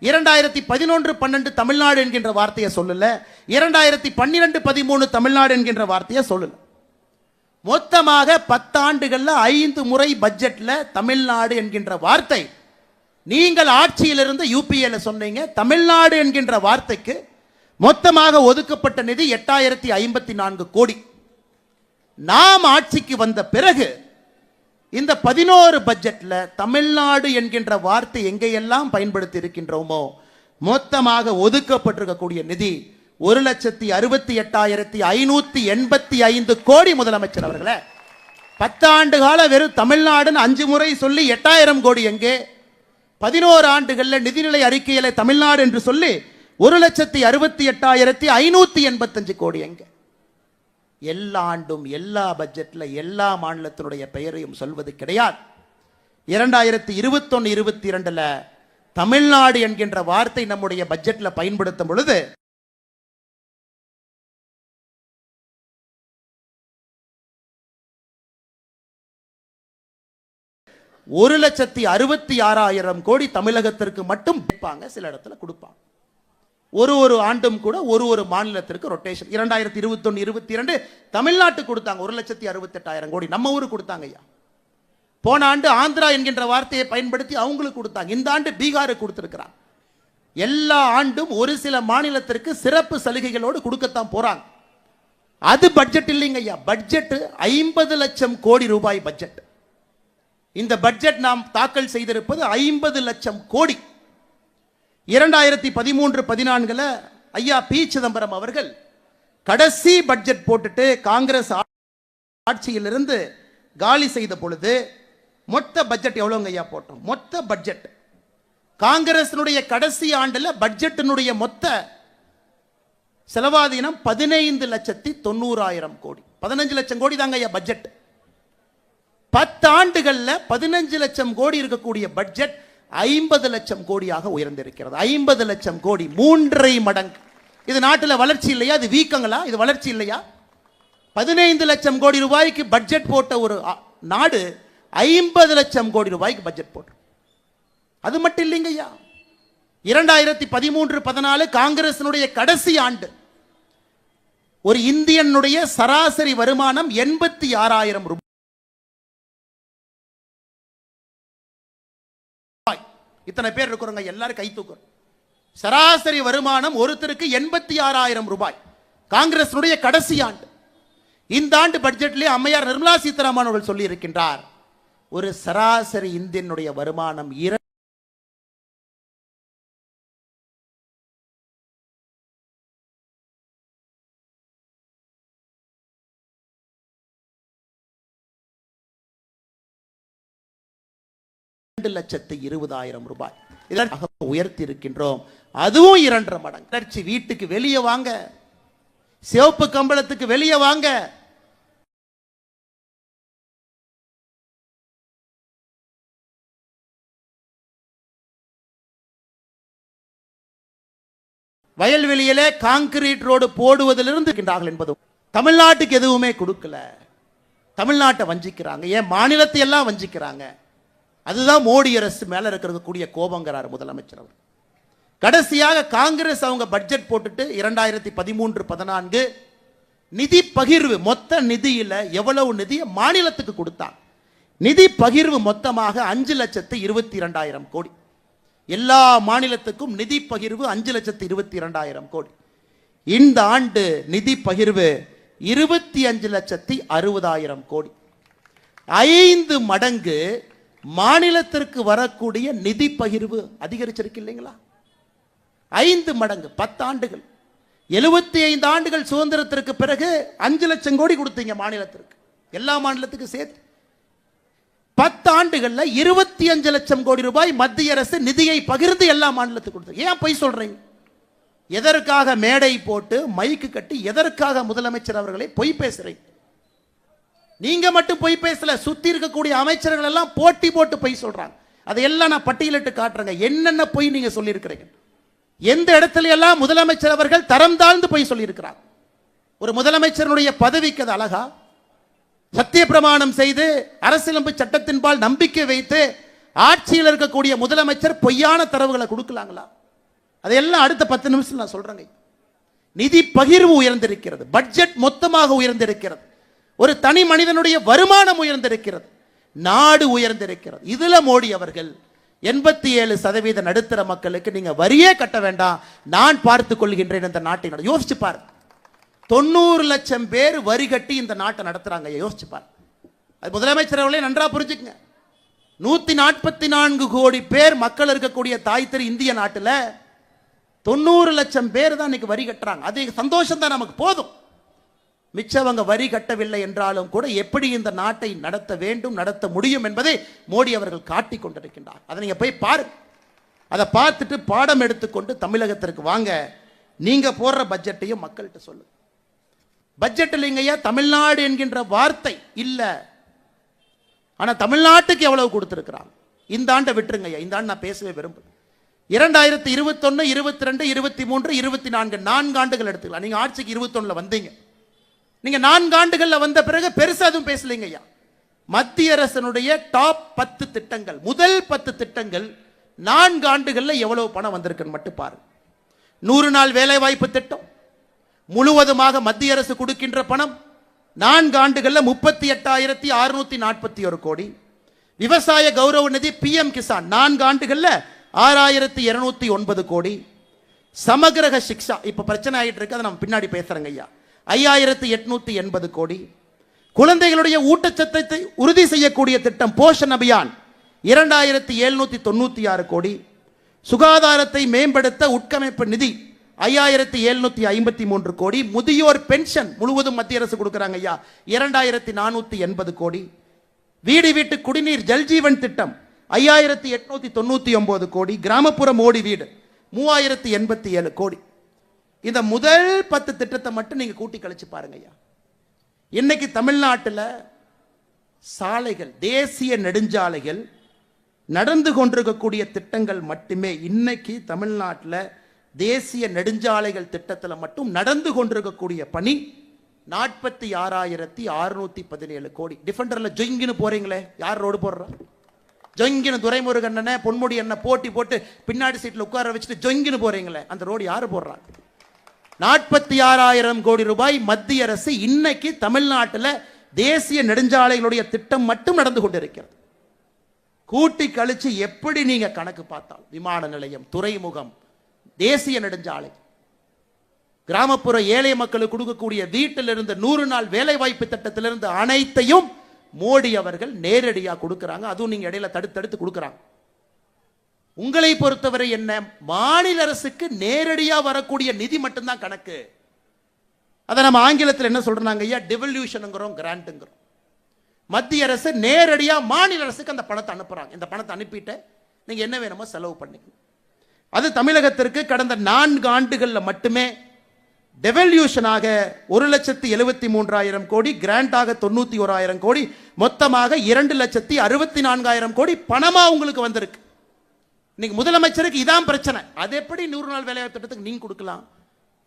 2011-12 தமிழ்நாடு என்கின்ற வார்த்தையை சொல்லல, 2012-13 தமிழ்நாடு என்கின்ற வார்த்தையை சொல்லல. மொத்தமாக 10 ஆண்டுகள்ல 5 முறை பட்ஜெட்ல தமிழ்நாடு என்கின்ற வார்த்தை. நீங்கள் ஆட்சியிலிருந்து யூபிஏல சொன்னீங்க, தமிழ்நாடு என்கின்ற வார்த்தைக்கு மொத்தமாக ஒதுக்கப்பட்ட நிதி 8054 கோடி. நாம் ஆட்சிக்கு வந்த பிறகு இந்த 11 பட்ஜெட்ல தமிழ்நாடு என்கின்ற வார்த்தை எங்கெல்லாம் பயன்படுத்தி இருக்கின்றோமோ மொத்தமாக ஒதுக்கப்பட்டிருக்கக்கூடிய நிதி 1,68,585 கோடி. முதலமைச்சர் அவர்களே, 10 ஆண்டு கால வெறும் தமிழ்நாடுன்னு 5 முறை சொல்லி 8000 கோடி எங்கே? 11 ஆண்டுகள்ல நிதிநிலை அறிக்கையில தமிழ்நாடு என்று சொல்லி 1,68,585 கோடி எங்கே? எல்லா ஆண்டும் எல்லா பட்ஜெட்ல எல்லா மாநிலத்தினுடைய பெயரையும் சொல்வது கிடையாது. 2021-22 தமிழ்நாடு என்கின்ற வார்த்தை நம்முடைய பட்ஜெட்ல பயன்படுத்தும் பொழுது 1,66,000 கோடி தமிழகத்திற்கு மட்டும் கொடுப்பாங்க, சில இடத்துல கொடுப்பாங்க. ஒரு ஆண்டும் கூட ஒரு மாநிலத்திற்கு ரொட்டேஷன். 2021 22 தமிழ்நாட்டுக்கு கொடுத்தாங்க 1,68,000 கோடி. நம்ம ஊருக்கு கொடுத்தாங்க ஐயா. போன ஆண்டு ஆந்திரா என்கின்ற வார்த்தையை பயன்படுத்தி அவங்களுக்கு கொடுத்தாங்க. இந்த ஆண்டு பீகாருக்கு கொடுத்திருக்கிறாங்க. எல்லா ஆண்டும் ஒரு சில மாநிலத்திற்கு சிறப்பு சலுகைகளோடு கொடுக்கத்தான் போறாங்க. அது பட்ஜெட் இல்லைங்க ஐயா. பட்ஜெட் 50 லட்சம் கோடி ரூபாய் பட்ஜெட். இந்த பட்ஜெட் நாம் தாக்கல் செய்திருப்பது 50 லட்சம் கோடி. 2013-14 ஐயா பி சிதம்பரம் அவர்கள் கடைசி பட்ஜெட் போட்டுட்டு காங்கிரஸ் ஆட்சியிலிருந்து காலி செய்த பொழுது மொத்த பட்ஜெட் எவ்வளவுங்க ஐயா போட்டோம்? மொத்த பட்ஜெட் காங்கிரசினுடைய கடைசி ஆண்டுல பட்ஜெட்டினுடைய மொத்த செலவாதீனம் 15,90,000 கோடி. 15 லட்சம் கோடி தாங்க ஐயா பட்ஜெட். 10 ஆண்டுகள்ல 15 லட்சம் கோடி இருக்கக்கூடிய பட்ஜெட் 50 லட்சம் கோடியாக உயர்ந்திருக்கிறது. 50 லட்சம் கோடி, 3.5 மடங்கு. இது நாட்டில் வளர்ச்சி இல்லையா? இது வீக்கங்களா? இது வளர்ச்சி இல்லையா? 15 லட்சம் கோடி ரூபாய்க்கு பட்ஜெட் போட்ட ஒரு நாடு 50 லட்சம் கோடி ரூபாய்க்கு பட்ஜெட் போட்டு. அது மட்டும் இல்லைங்க ஐயா. 2013-14 காங்கிரசினுடைய கடைசி ஆண்டு ஒரு இந்தியனுடைய சராசரி வருமானம் 86,000 ரூபாய். இத்தனை பேர் இருக்கிறோங்க, எல்லாரும் கை தூக்குறோம். சராசரி வருமானம் ஒருத்தருக்கு 86,000 ரூபாய். காங்கிரசினுடைய கடைசி ஆண்டு. இந்த ஆண்டு பட்ஜெட்லேயே அம்மையார் நிர்மலா சீதாராமன் அவர்கள் சொல்லி இருக்கின்றார், ஒரு சராசரி இந்தியனுடைய வருமானம் 2 2,20,000 ரூபாய் இதற்காக உயர்த்தி இருக்கின்றோம். அதுவும் 2.5 மடங்கு. வீட்டுக்கு வெளியே வாங்க, சிவப்பு கம்பளத்துக்கு வெளியே வாங்க, வயல்வெளியிலே கான்கிரீட் ரோடு போடுவதிலிருந்து இருக்கின்றார்கள் என்பதும். தமிழ்நாட்டுக்கு எதுவுமே கொடுக்கல. தமிழ்நாட்டை வஞ்சிக்கிறாங்க, ஏன் மாநிலத்தை எல்லாம் வஞ்சிக்கிறாங்க. அதுதான் மோடி அரசு மேல இருக்கக்கூடிய கோபங்கிறார் முதலமைச்சர் அவர். கடைசியாக காங்கிரஸ் அவங்க பட்ஜெட் போட்டுட்டு 2013-14 நிதி பகிர்வு, மொத்த நிதியில எவ்வளவு நிதியை மாநிலத்துக்கு கொடுத்தாங்க. நிதி பகிர்வு மொத்தமாக 5,22,000 கோடி. எல்லா மாநிலத்துக்கும் நிதி பகிர்வு 5,22,000 கோடி. இந்த ஆண்டு நிதி பகிர்வு 25,60,000 கோடி. 5 மடங்கு மாநிலத்திற்கு வரக்கூடிய நிதி பகிர்வு அதிகரிச்சிருக்கு இல்லைங்களா? 5 மடங்கு. 10 ஆண்டுகள், 75 ஆண்டுகள் சுதந்திரத்திற்கு பிறகு 5 லட்சம் கோடி கொடுத்தீங்க மாநிலத்திற்கு, எல்லா மாநிலத்துக்கும் சேர்த்து. 10 ஆண்டுகள்ல 25 லட்சம் கோடி ரூபாய் மத்திய அரசு நிதியை பகிர்ந்து எல்லா மாநிலத்துக்கு கொடுத்து. ஏன் பொய் சொல்றீங்க? எதற்காக மேடை போட்டு மைக்கு கட்டி எதற்காக முதலமைச்சர் அவர்களை பொய் பேசுறீங்க? நீங்க மட்டும் பொய் பேசல, சுத்தி இருக்கக்கூடிய அமைச்சர்கள் எல்லாம் போட்டி போட்டு பொய் சொல்றாங்க. அதையெல்லாம் நான் பட்டியலிட்டு காட்டுறேங்க, என்னென்ன பொய் நீங்க சொல்லியிருக்கிறீங்க. எந்த இடத்துல எல்லாம் முதலமைச்சர் அவர்கள் தரம் தாழ்ந்து பொய் சொல்லியிருக்கிறார். ஒரு முதலமைச்சருடைய பதவிக்கு அது அழகா? சத்திய பிரமாணம் செய்து அரசியலமைப்பு சட்டத்தின்பால் நம்பிக்கை வைத்து ஆட்சியில் இருக்கக்கூடிய முதலமைச்சர் பொய்யான தரவுகளை கொடுக்கலாங்களா? அதையெல்லாம் அடுத்த 10 நிமிஷம் நான் சொல்றேங்க. நிதி பகிர்வு உயர்ந்திருக்கிறது, பட்ஜெட் மொத்தமாக உயர்ந்திருக்கிறது, ஒரு தனி மனிதனுடைய வருமானம் உயர்ந்திருக்கிறது, நாடு உயர்ந்திருக்கிறது. இதுல மோடி அவர்கள் 87% நடுத்தர மக்களுக்கு நீங்க வரியே கட்ட வேண்டாம், நான் பார்த்துக் கொள்கின்றேன் இந்த நாட்டை. யோசிச்சு பாரு, 90 லட்சம் பேர் வரி கட்டி இந்த நாட்டை நடத்துறாங்க. யோசிச்சு பாரு. அது முதலமைச்சர் அவர்களே நன்றா புரிஞ்சுக்குங்க. 144 கோடி பேர் மக்கள் இருக்கக்கூடிய தாய் திரு இந்திய நாட்டில் 90 லட்சம் பேர் தான் இன்னைக்கு வரி கட்டுறாங்க. அது சந்தோஷம் தான், நமக்கு போதும். மிச்சவங்க வரி கட்டவில்லை என்றாலும் கூட எப்படி இந்த நாட்டை நடத்த வேண்டும், நடத்த முடியும் என்பதை மோடி அவர்கள் காட்டிக் கொண்டிருக்கின்றார். அதை நீங்க போய் பாருங்க. அதை பார்த்துட்டு பாடம் எடுத்துக்கொண்டு தமிழகத்திற்கு வாங்க. நீங்க போடுற பட்ஜெட்டையும் மக்கள்கிட்ட சொல்லுங்க. பட்ஜெட் இல்லைங்கய்யா, தமிழ்நாடு என்கின்ற வார்த்தை இல்ல. ஆனா தமிழ்நாட்டுக்கு எவ்வளவு கொடுத்திருக்கிறாங்க? இந்த ஆண்டை விட்டுருங்கய்யா, இந்த ஆண்டு நான் பேசவே விரும்புகிறேன். 2021, 22, 23, 24 4 ஆண்டுகள் எடுத்துக்கலாம். நீங்க ஆட்சிக்கு 21 வந்தீங்க. நீங்க 4 ஆண்டுகள்ல வந்த பிறகு பெருசா எதுவும் பேசலைங்க ஐயா. மத்திய அரசனுடைய டாப் 10 திட்டங்கள், முதல் 10 திட்டங்கள் 4 ஆண்டுகள்ல எவ்வளவு பணம் வந்திருக்குன்னு மட்டும் பாரு. 100 நாள் வேலை வாய்ப்பு திட்டம் முழுவதுமாக மத்திய அரசு கொடுக்கின்ற பணம் 4 ஆண்டுகள்ல 38,641 கோடி. விவசாய கௌரவ நிதி PM கிசான் 4 ஆண்டுகள்ல 6,209 கோடி. சமகிரக சிக்ஷா இப்ப பிரச்சனை ஆயிட்டு இருக்கு, அதை நம்ம பின்னாடி பேசுறேங்க ஐயா, 5,880 கோடி. குழந்தைகளுடைய ஊட்டச்சத்தை உறுதி செய்யக்கூடிய திட்டம் போஷன் அபியான் 2,796 கோடி. சுகாதாரத்தை மேம்படுத்த உட்கமைப்பு நிதி 5,753 கோடி. முதியோர் பென்ஷன் முழுவதும் மத்திய அரசு கொடுக்கிறாங்க ஐயா, 2,480 கோடி. வீடு வீட்டு குடிநீர் ஜல்ஜீவன் திட்டம் 5,899 கோடி. கிராமப்புற மோடி வீடு 3,087 கோடி. இந்த முதல் 10 திட்டத்தை மட்டும் நீங்க கூட்டி கழிச்சு பாருங்க ஐயா. இன்னைக்கு தமிழ்நாட்டில் சாலைகள், தேசிய நெடுஞ்சாலைகள் நடந்து கொண்டிருக்கக்கூடிய திட்டங்கள் மட்டுமே, இன்னைக்கு தமிழ்நாட்டில் தேசிய நெடுஞ்சாலைகள் திட்டத்தில் மட்டும் நடந்து கொண்டிருக்கக்கூடிய பணி 46,617 கோடி. டிஃபெண்டர்ல ஜொங்கின்னு போறீங்களே, யார் ரோடு போடுறா? ஜொங்கின்னு துரைமுருகன் அண்ணன், பொன்முடி அண்ணன் போட்டி போட்டு பின்னாடி சீட்டில் உட்கார வச்சுட்டு ஜொங்கின்னு போறீங்களே, அந்த ரோடு யாரு போடுறாங்க? 46,000 கோடி ரூபாய் மத்திய அரசு இன்னைக்கு தமிழ்நாட்டில் தேசிய நெடுஞ்சாலைகளுடைய திட்டம் மட்டும் நடந்து கொண்டிருக்கிறது. கூட்டி கழிச்சு எப்படி நீங்க கணக்கு பார்த்தால் விமான நிலையம், துறைமுகம், தேசிய நெடுஞ்சாலை, கிராமப்புற ஏழை மக்களுக்கு கொடுக்கக்கூடிய வீட்டிலிருந்து 100 நாள் வேலை வாய்ப்பு திட்டத்திலிருந்து அனைத்தையும் மோடி அவர்கள் நேரடியாக கொடுக்கிறாங்க. அதுவும் நீங்க இடையில தடுத்து கொடுக்கிறாங்க. உங்களை பொறுத்தவரை என்ன, மாநில அரசுக்கு நேரடியாக வரக்கூடிய நிதி மட்டும்தான் கணக்கு. அதை நம்ம ஆங்கிலத்தில் என்ன சொல்றாங்க ஐயா, டிவல்யூஷனுங்கிறோம், கிராண்ட்ங்கிறோம். மத்திய அரசு நேரடியாக மாநில அரசுக்கு அந்த பணத்தை அனுப்புறாங்க. இந்த பணத்தை அனுப்பிட்டு நீங்க என்ன வேணுமோ செலவு பண்ணிக்கணும். அது தமிழகத்திற்கு கடந்த 4 ஆண்டுகளில் மட்டுமே டெவல்யூஷனாக 1,73,000 கோடி, கிராண்டாக 91,000 கோடி, மொத்தமாக 2,64,000 கோடி பணமா உங்களுக்கு வந்திருக்கு. இன்னைக்கு முதலமைச்சருக்கு இதான் பிரச்சனை. அது எப்படி 100 நாள் வேலைவாய்ப்பு திட்டத்துக்கு நீங்க கொடுக்கலாம்?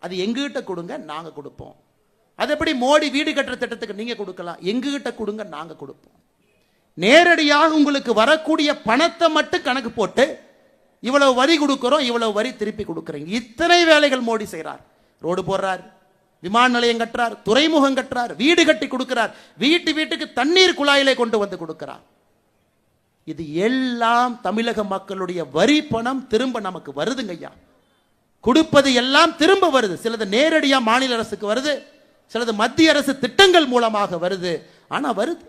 அது எங்ககிட்ட கொடுங்க, நாங்க கொடுப்போம். அது எப்படி மோடி வீடு கட்டுற திட்டத்துக்கு நீங்க கொடுக்கலாம்? எங்ககிட்ட கொடுங்க, நாங்க கொடுப்போம். நேரடியாக உங்களுக்கு வரக்கூடிய பணத்தை மட்டும் கணக்கு போட்டு இவ்வளவு வரி கொடுக்கிறோம், இவ்வளவு வரி திருப்பி கொடுக்குறீங்க. இத்தனை வேலைகள் மோடி செய்கிறார். ரோடு போடுறார், விமான நிலையம் கட்டுறார், துறைமுகம் கட்டுறார், வீடு கட்டி கொடுக்கிறார், வீட்டுக்கு தண்ணீர் குழாயிலே கொண்டு வந்து கொடுக்கிறார். இது எல்லாம் தமிழக மக்களுடைய வரி பணம் திரும்ப நமக்கு வருதுங்க ஐயா. கொடுப்பது எல்லாம் திரும்ப வருது. சிலது நேரடியாக மாநில அரசுக்கு வருது, சிலது மத்திய அரசு திட்டங்கள் மூலமாக வருது. ஆனா வருது.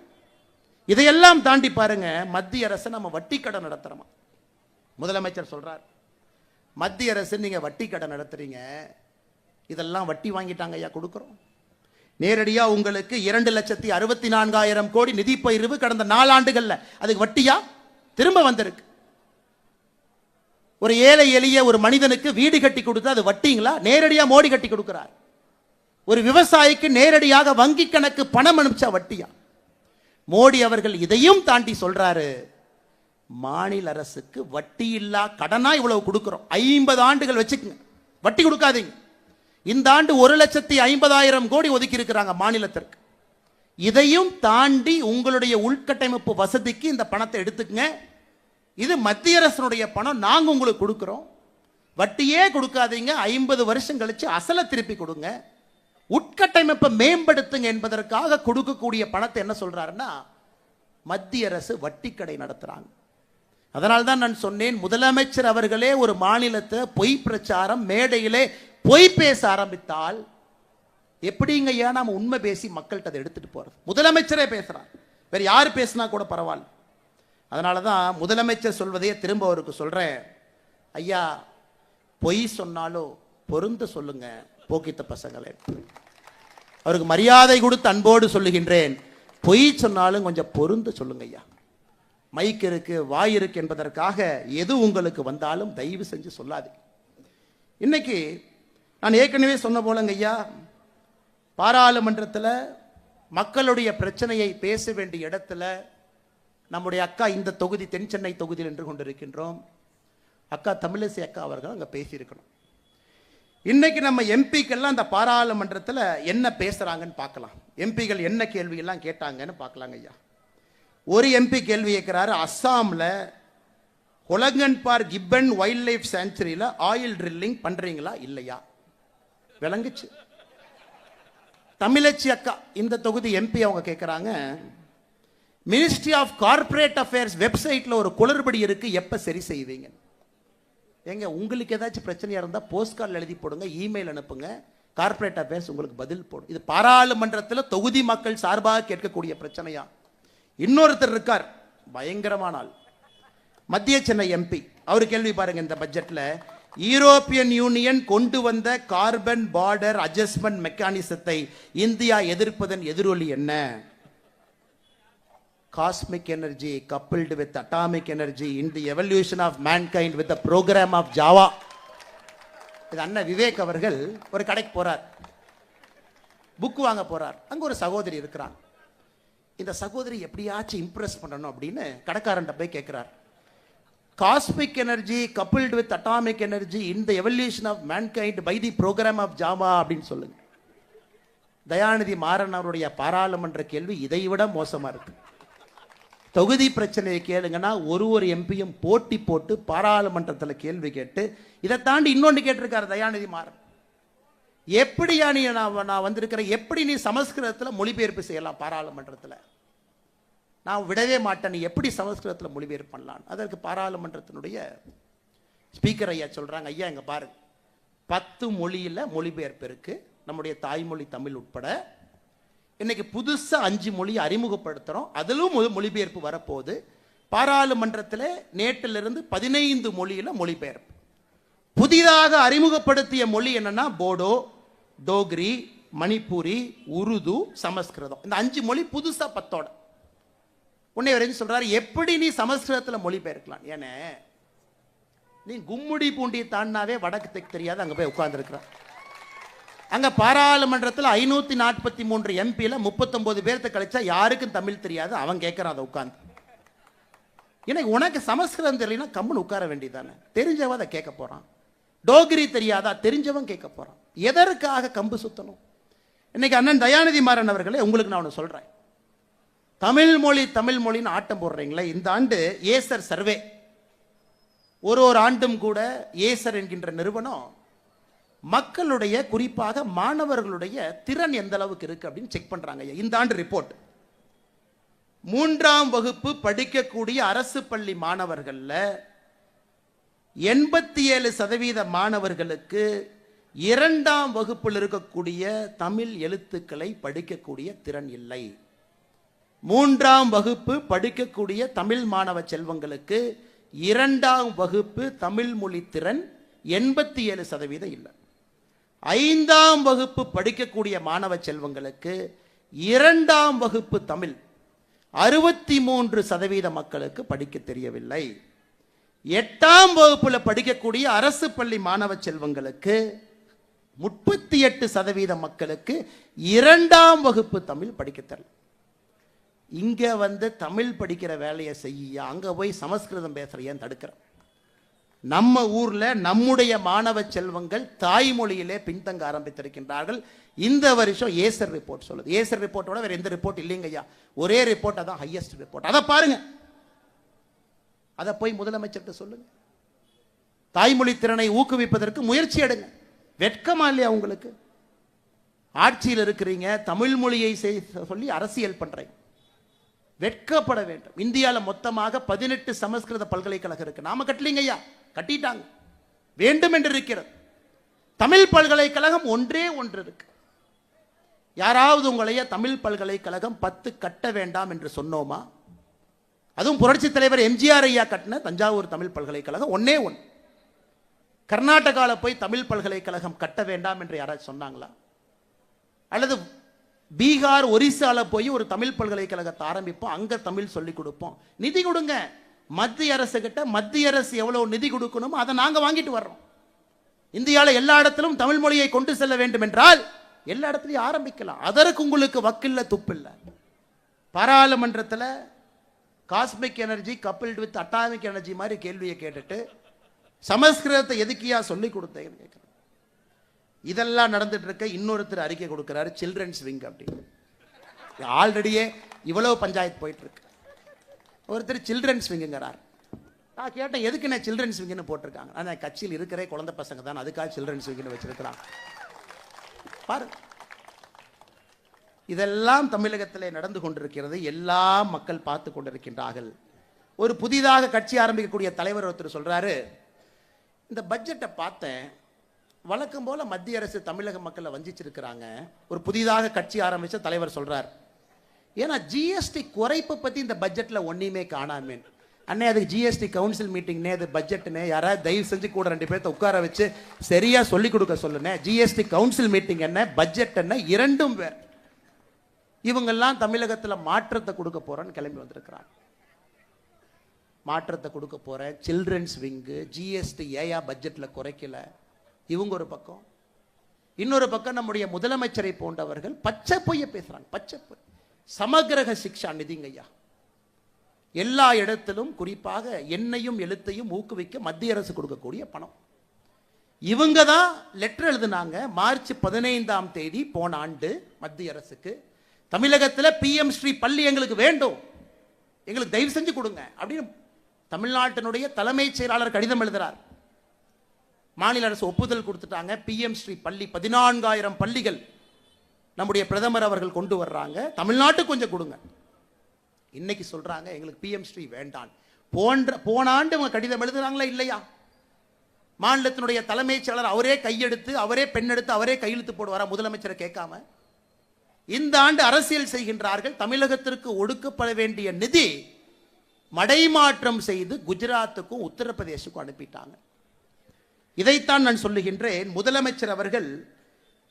இதையெல்லாம் தாண்டி பாருங்க, மத்திய அரசு நம்ம வட்டி கடன் நடத்துறோமா? முதலமைச்சர் சொல்றார், மத்திய அரசு நீங்க வட்டி கடன் நடத்துறீங்க, இதெல்லாம் வட்டி வாங்கிட்டாங்க ஐயா, கொடுக்கிறோம். நேரடியா உங்களுக்கு 2,64,000 கோடி நிதி பகிர்வு கடந்த 4 ஆண்டுகள்ல, அதுக்கு வட்டியா திரும்ப வந்திருக்கு. ஒரு ஏழை எளிய ஒரு மனிதனுக்கு வீடு கட்டி கொடுத்தா அது வட்டிங்களா? நேரடியா மோடி கட்டி கொடுக்கிறார். ஒரு விவசாயிக்கு நேரடியாக வங்கி கணக்கு பணம் அனுப்பிச்சா வட்டியா? மோடி அவர்கள் இதையும் தாண்டி சொல்றாரு, மாநில அரசுக்கு வட்டி இல்லா கடனா இவ்வளவு கொடுக்கிறோம், 50 ஆண்டுகள் வச்சுக்கங்க, வட்டி கொடுக்காதீங்க. இந்த ஆண்டு 1,50,000 கோடி ஒதுக்கி இருக்கிறாங்க மாநிலத்திற்கு. இதையும் தாண்டி உங்களுடைய உள்கட்டமைப்பு வசதிக்கு இந்த பணத்தை எடுத்துக்கங்க, இது மத்திய அரசுடைய பணம், நாங்க உங்களுக்கு கொடுக்கிறோம், வட்டியே கொடுக்காதீங்க, 50 வருஷம் கழிச்சு அசலை திருப்பி கொடுங்க, உட்கட்டமைப்பை மேம்படுத்துங்க என்பதற்காக கொடுக்கக்கூடிய பணத்தை என்ன சொல்றாருன்னா, மத்திய அரசு வட்டி கடை நடத்துறாங்க. அதனால்தான் நான் சொன்னேன், முதலமைச்சர் அவர்களே ஒரு மாநிலத்தை பொய் பிரச்சாரம் மேடையிலே பொய் பேச ஆரம்பித்தால் எப்படிங்க ஐயா நாம உண்மை பேசி மக்கள்கிட்ட அதை எடுத்துட்டு போறது? முதலமைச்சரே பேசுறார், வேற யார் பேசினா கூட பரவாயில்ல. அதனாலதான் முதலமைச்சர் சொல்வதையே திரும்ப அவருக்கு சொல்றேன், ஐயா பொய் சொன்னாலும் பொருந்து சொல்லுங்க போக்கித்த பசங்களே. அவருக்கு மரியாதை கொடுத்து அன்போடு சொல்லுகின்றேன், பொய் சொன்னாலும் கொஞ்சம் பொருந்து சொல்லுங்க ஐயா. மைக் இருக்கு, வாய் இருக்கு என்பதற்காக எது உங்களுக்கு வந்தாலும் தயவு செஞ்சு சொல்லாது. இன்னைக்கு நான் ஏற்கனவே சொன்ன போலங்க ஐயா, பாராளுமன்றத்தில் மக்களுடைய பிரச்சனையை பேச வேண்டிய இடத்துல நம்முடைய அக்கா இந்த தொகுதி தென் சென்னை தொகுதியில் நின்று கொண்டிருக்கின்றோம், அக்கா தமிழிசை அக்கா அவர்கள் அங்கே பேசியிருக்கணும். இன்னைக்கு நம்ம எம்பிக்கெல்லாம் அந்த பாராளுமன்றத்தில் என்ன பேசுறாங்கன்னு பார்க்கலாம், எம்பிகள் என்ன கேள்வியெல்லாம் கேட்டாங்கன்னு பார்க்கலாங்க ஐயா. ஒரு எம்பி கேள்வி கேட்கிறாரு, அஸ்ஸாம்ல ஹொலங்கன்பார் கிப்பன் வைல்ட் லைஃப் சாங்சுரியில ஆயில் ட்ரில்லிங் பண்றீங்களா இல்லையா? விளங்குச்சு. தமிழச்சி அக்கா இந்த தொகுதி எம்பி அவங்க கேட்குறாங்க, மினிஸ்ட்ரி ஆஃப் கார்ப்பரேட் அஃபேர்ஸ் வெப்சைட்ல ஒரு குளறுபடி இருக்கு, எப்ப சரி செய்வீங்க? ஏங்க, உங்களுக்கு ஏதாச்சும் பிரச்சனையா இருந்தா போஸ்ட் கார்டில் எழுதி போடுங்க, இமெயில் அனுப்புங்க, கார்ப்பரேட் அஃபேர்ஸ் உங்களுக்கு பதில் போடும். இது பாராளுமன்றத்தில் தொகுதி மக்கள் சார்பாக கேட்கக்கூடிய பிரச்சனையா? இன்னொருத்தர் இருக்கார், பயங்கரமான ஆள், மத்திய சென்னை எம்பி. அவர் கேள்வி பாருங்க, இந்த பட்ஜெட்ல யூரோப்பியன் யூனியன் கொண்டு வந்த கார்பன் பார்டர் அட்ஜஸ்ட்மெண்ட் மெக்கானிசத்தை இந்தியா எதிர்ப்பதன் எதிரொலி என்ன? Cosmic energy coupled with atomic energy in the evolution of mankind with the program of Java. இது அண்ணா விவேக் அவர்கள் ஒரு கடைக்கு போறார், புக் வாங்க போறார். அங்க ஒரு சகோதரி இருக்கிறார். இந்த சகோதரி எப்படியாச்சும் இம்ப்ரெஸ் பண்ணணும் அப்படின்னு கடைக்காரன் போய் கேட்கிறார், cosmic energy coupled with atomic energy in the evolution of mankind by the program of Java அப்படின்னு சொல்லுங்க. தயாநிதி மாறன் அவருடைய பாராளுமன்ற கேள்வி இதை விட மோசமா இருக்கு. தொகுதி பிரச்சனையை கேளுங்கன்னா ஒரு எம்பியும் போட்டி போட்டு பாராளுமன்றத்தில் கேள்வி கேட்டு, இதை தாண்டி இன்னொன்று கேட்டிருக்காரு தயாநிதி மாறன், எப்படியா நீ நான் வந்திருக்கிறேன், எப்படி நீ சமஸ்கிருதத்தில் மொழிபெயர்ப்பு செய்யலாம் பாராளுமன்றத்தில்? நான் விடவே மாட்டேன், நீ எப்படி சமஸ்கிருதத்தில் மொழிபெயர்ப்பு பண்ணலாம்? அதற்கு பாராளுமன்றத்தினுடைய ஸ்பீக்கர் ஐயா சொல்றாங்க, ஐயா இங்க பாருங்க, 10 மொழியில் மொழிபெயர்ப்பு இருக்கு, நம்முடைய தாய்மொழி தமிழ் உட்பட. இன்னைக்கு புதுசா 5 மொழி அறிமுகப்படுத்துறோம், அதிலும் மொழிபெயர்ப்பு வரப்போகுது. பாராளுமன்றத்தில் நேற்றிலிருந்து 15 மொழியில மொழிபெயர்ப்பு. புதிதாக அறிமுகப்படுத்திய மொழி என்னன்னா போடோ, டோக்ரி, மணிப்பூரி, உருது, சமஸ்கிருதம். இந்த 5 மொழி புதுசா 10ஓட. உன்னை வரைக்கும் சொல்றாரு, எப்படி நீ சமஸ்கிருதத்தில் மொழிபெயர்க்கலாம்? ஏன்னா நீ கும்முடி பூண்டியை தாண்டினாவே வடக்கு தெற்கு தெரியாது, அங்க போய் உட்கார்ந்துருக்கிறான். அங்க பாராளுமன்றத்தில் 543 எம்பியில 39 பேர்த்த கழிச்சா யாருக்கும் தமிழ் தெரியாது, அவன் கேட்கறான் அதை உட்கார்ந்து. எனக்கு உனக்கு சமஸ்கிருதம் தெரியலனா கம்முன்னு உட்கார வேண்டியதானே, தெரிஞ்சவன் அதை கேட்க போறான். டோகிரி தெரியாதா, தெரிஞ்சவன் கேட்க போறான். எதற்காக கம்பு சுத்தணும்? இன்னைக்கு அண்ணன் தயாநிதி மாறன் அவர்களே, உங்களுக்கு நான் ஒன்று சொல்றேன், தமிழ் மொழின்னு ஆட்டம் போடுறீங்களே. இந்த ஆண்டு ஏசர் சர்வே, ஒரு ஆண்டும் கூட ஏசர் என்கின்ற நிறுவனம் மக்களுடைய குறிப்பாக மாணவர்களுடைய திறன் எந்த அளவுக்கு இருக்கு அப்படின்னு செக் பண்றாங்க. இந்த ஆண்டு ரிப்போர்ட், 3ஆம் வகுப்பு படிக்கக்கூடிய அரசு பள்ளி மாணவர்கள்ல 87% மாணவர்களுக்கு 2ஆம் வகுப்பில் இருக்கக்கூடிய தமிழ் எழுத்துக்களை படிக்கக்கூடிய திறன் இல்லை. 3ஆம் வகுப்பு படிக்கக்கூடிய தமிழ் மாணவ செல்வங்களுக்கு 2ஆம் வகுப்பு தமிழ் மொழி திறன் 87% இல்லை. 5ஆம் வகுப்பு படிக்கக்கூடிய மாணவ செல்வங்களுக்கு 2ஆம் வகுப்பு தமிழ் 63% மக்களுக்கு படிக்க தெரியவில்லை. 8ஆம் வகுப்புல படிக்கக்கூடிய அரசு பள்ளி மாணவ செல்வங்களுக்கு 38% மக்களுக்கு 2ஆம் வகுப்பு தமிழ் படிக்க தெரியல. இங்க தமிழ் படிக்கிற வேலையை செய்ய, அங்க போய் சமஸ்கிருதம் பேசுற ஏன் தடுக்கிற? நம்ம ஊர்ல நம்முடைய மாணவ செல்வங்கள் தாய்மொழியிலே பின்தங்க ஆரம்பித்திருக்கின்றார்கள். இந்த வருஷம் ஏசர் ரிப்போர்ட் சொல்லுது. ஏசர் ரிப்போர்ட்டோட வேற எந்த ரிப்போர்ட் இல்லைங்க ஐயா, ஒரே ரிப்போர்ட், அதான் ஹையஸ்ட் ரிப்போர்ட். அதை பாருங்க, அதை போய் முதலமைச்சர்கிட்ட சொல்லுங்க. தாய்மொழி திறனை ஊக்குவிப்பதற்கு முயற்சி எடுங்க. வெட்கமா இல்லையா உங்களுக்கு? ஆட்சியில் இருக்கிறீங்க, தமிழ் மொழியை சொல்லி அரசியல் பண்றீங்க, வெட்கப்பட வேண்டும். இந்தியாவில் மொத்தமாக 18 சமஸ்கிருத பல்கலைக்கழகம் இருக்கு. நாம கட்டலீங்க ஐயா, கட்டிட்டாங்க, வேண்டும் என்று இருக்கிறது. தமிழ் பல்கலைக்கழகம் ஒன்றே ஒன்று இருக்கு. யாராவது உங்களைய தமிழ் பல்கலைக்கழகம் 10 கட்ட வேண்டாம் என்று சொன்னோமா? அதுவும் புரட்சி தலைவர் எம்ஜிஆர் ஐயா கட்டின தஞ்சாவூர் தமிழ் பல்கலைக்கழகம் ஒன்னே ஒன்று. கர்நாடகாவில் போய் தமிழ் பல்கலைக்கழகம் கட்ட வேண்டாம் என்று யாராச்சும் சொன்னாங்களா? அல்லது பீகார், ஒரிசால போய் ஒரு தமிழ் பல்கலைக்கழகத்தை ஆரம்பிப்போம், அங்க தமிழ் சொல்லி கொடுப்போம், நிதி கொடுங்க. மத்திய அரசு கிட்ட மத்திய அரசு எவ்வளவு நிதி கொடுக்கணுமோ அதை நாங்க வாங்கிட்டு வர்றோம். இந்தியாவில் எல்லா இடத்திலும் தமிழ் மொழியை கொண்டு செல்ல வேண்டும் என்றால் எல்லா இடத்துலையும் ஆரம்பிக்கலாம். அதற்கு உங்களுக்கு வக்கில்ல, துப்பில்ல. பாராளுமன்றத்தில் cosmic energy coupled with atomic energy மாதிரி கேள்வியை கேட்டுட்டு சமஸ்கிருதத்தை எதுக்கியா சொல்லி கொடுத்தேன்னு கேட்கிறேன். இதெல்லாம் நடந்துட்டு இருக்க இன்னொருத்தர் அறிக்கை கொடுக்கிறாரு, சில்ட்ரன்ஸ் விங் அப்படின்னு. ஆல்ரெடியே இவ்வளவு பஞ்சாயத்து போயிட்டு இருக்கு. ஒருத்தர் சில்ட்ரன்ஸ் விங்குங்கிறார். நான் கேட்டேன், எதுக்கு நான் சில்ட்ரன்ஸ் விங்குன்னு போட்டிருக்காங்க? ஆனால் கட்சியில் இருக்கிற குழந்தை பசங்க தான், அதுக்காக சில்ட்ரன்ஸ் விங்குன்னு வச்சிருக்கிறாங்க. பாரு, இதெல்லாம் தமிழகத்தில் நடந்து கொண்டிருக்கிறது. எல்லா மக்கள் பார்த்து கொண்டிருக்கின்றார்கள். ஒரு புதிதாக கட்சி ஆரம்பிக்கக்கூடிய தலைவர் ஒருத்தர் சொல்றாரு, இந்த பட்ஜெட்டை பார்த்தேன், வழக்கம் போல மத்திய அரசு தமிழக மக்களை வஞ்சிச்சிருக்கிறாங்க. ஒரு புதிதாக கட்சி ஆரம்பிச்ச தலைவர் சொல்றார், ஏன்னா ஜிஎஸ்டி குறைப்பு பத்தி இந்த பட்ஜெட்ல ஒன்னையுமே காணாமே. அண்ணே, அதுக்கு ஜிஎஸ்டி கவுன்சில் மீட்டிங்னே, அது பட்ஜெட்னே, யாராவது தயவு செஞ்சு கூட 2 பேர்த்த உட்கார வச்சு சரியா சொல்லி கொடுக்க சொல்லுனே. ஜிஎஸ்டி கவுன்சில் மீட்டிங் என்ன, பட்ஜெட் என்ன, இரண்டும் வேறு. இவங்கெல்லாம் தமிழகத்தில் மாற்றத்தை கொடுக்க போறேன்னு கிளம்பி வந்திருக்கிறாங்க. மாற்றத்தை கொடுக்க போற சில்ட்ரன்ஸ் விங்கு, ஜிஎஸ்டி ஏயா பட்ஜெட்ல குறைக்கல, இவங்க ஒரு பக்கம். இன்னொரு பக்கம் நம்முடைய முதலமைச்சரை போன்றவர்கள் பச்சை பொய்ய பேசுறாங்க. பச்சை பொய். சமகிரக சிக்ஷா நிதிங்கய்யா, எல்லா இடத்திலும் குறிப்பாக எண்ணையும் எழுத்தையும் ஊக்குவிக்க மத்திய அரசு கொடுக்கக்கூடிய பணம். இவங்க தான் லெட்டர் எழுதினாங்க மார்ச் 15ஆம் தேதி போன ஆண்டு மத்திய அரசுக்கு, தமிழகத்தில் பிஎம் ஸ்ரீ பள்ளி எங்களுக்கு வேண்டும், எங்களுக்கு தயவு செஞ்சு கொடுங்க அப்படின்னு தமிழ்நாட்டினுடைய தலைமைச் செயலாளர் கடிதம் எழுதுறார். மாநில அரசு ஒப்புதல் கொடுத்துட்டாங்க. பிஎம் ஸ்ரீ பள்ளி 14,000 பள்ளிகள் நம்முடைய பிரதமர் அவர்கள் கொண்டு வர்றாங்க. தமிழ்நாட்டுக்கு கொஞ்சம் கொடுங்க. இன்னைக்கு சொல்றாங்க எங்களுக்கு பிஎம் ஸ்ரீ வேண்டாம். போன ஆண்டு அவங்க கடிதம் எழுதுறாங்களா இல்லையா? மாநிலத்தினுடைய தலைமைச் செயலாளர் அவரே கையெடுத்து, அவரே பெண்ணெடுத்து, அவரே கையெழுத்து போடுவாரா முதலமைச்சரை கேட்காம? இந்த ஆண்டு அரசியல் செய்கின்றார்கள். தமிழகத்திற்கு ஒடுக்கப்பட வேண்டிய நிதி மடைமாற்றம் செய்து குஜராத்துக்கும் உத்தரப்பிரதேசுக்கும் அனுப்பிட்டாங்க. இதைத்தான் நான் சொல்லுகின்றேன். முதலமைச்சர் அவர்கள்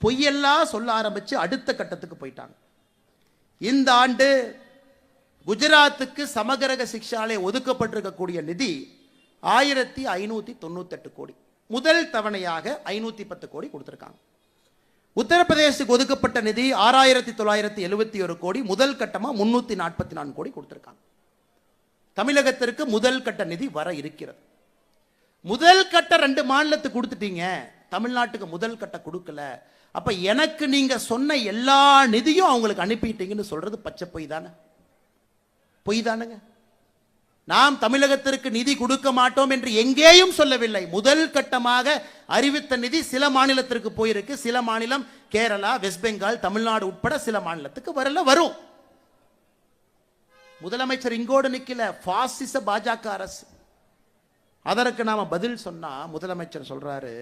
பொய்யெல்லாம் சொல்ல ஆரம்பிச்சு அடுத்த கட்டத்துக்கு போயிட்டாங்க. இந்த ஆண்டு குஜராத்துக்கு சமகிரக சிக்ஷாலே ஒதுக்கப்பட்டிருக்கக்கூடிய நிதி 1598 கோடி. முதல் தவணையாக 510 கோடி கொடுத்திருக்காங்க. உத்தரப்பிரதேசுக்கு ஒதுக்கப்பட்ட நிதி 6971 கோடி. முதல் கட்டமா 344 கோடி கொடுத்திருக்காங்க. தமிழகத்திற்கு முதல் கட்ட நிதி வர இருக்கிறது. முதல் கட்ட 2 மாநிலத்துக்கு கொடுத்துட்டீங்க, தமிழ்நாட்டுக்கு முதல் கட்ட கொடுக்கல. அப்ப எனக்கு நீங்க சொன்ன எல்லா நிதியும் அவங்களுக்கு அனுப்பிட்டீங்கன்னு சொல்றது பச்சை பொய் தானே? பொய் தானுங்க. நாம் தமிழகத்திற்கு நிதி கொடுக்க மாட்டோம் என்று எங்கேயும் சொல்லவில்லை. முதல் கட்டமாக அறிவித்த நிதி சில மாநிலத்திற்கு போயிருக்கு. சில மாநிலம் கேரளா, வெஸ்ட் பெங்கால், தமிழ்நாடு உட்பட சில மாநிலத்துக்கு வரல, வரும். முதலமைச்சர் இங்கோடு நிக்கல, பாசிச பாஜக அரசு. அதற்கு நாம பதில் சொன்னா முதலமைச்சர் சொல்றாரு,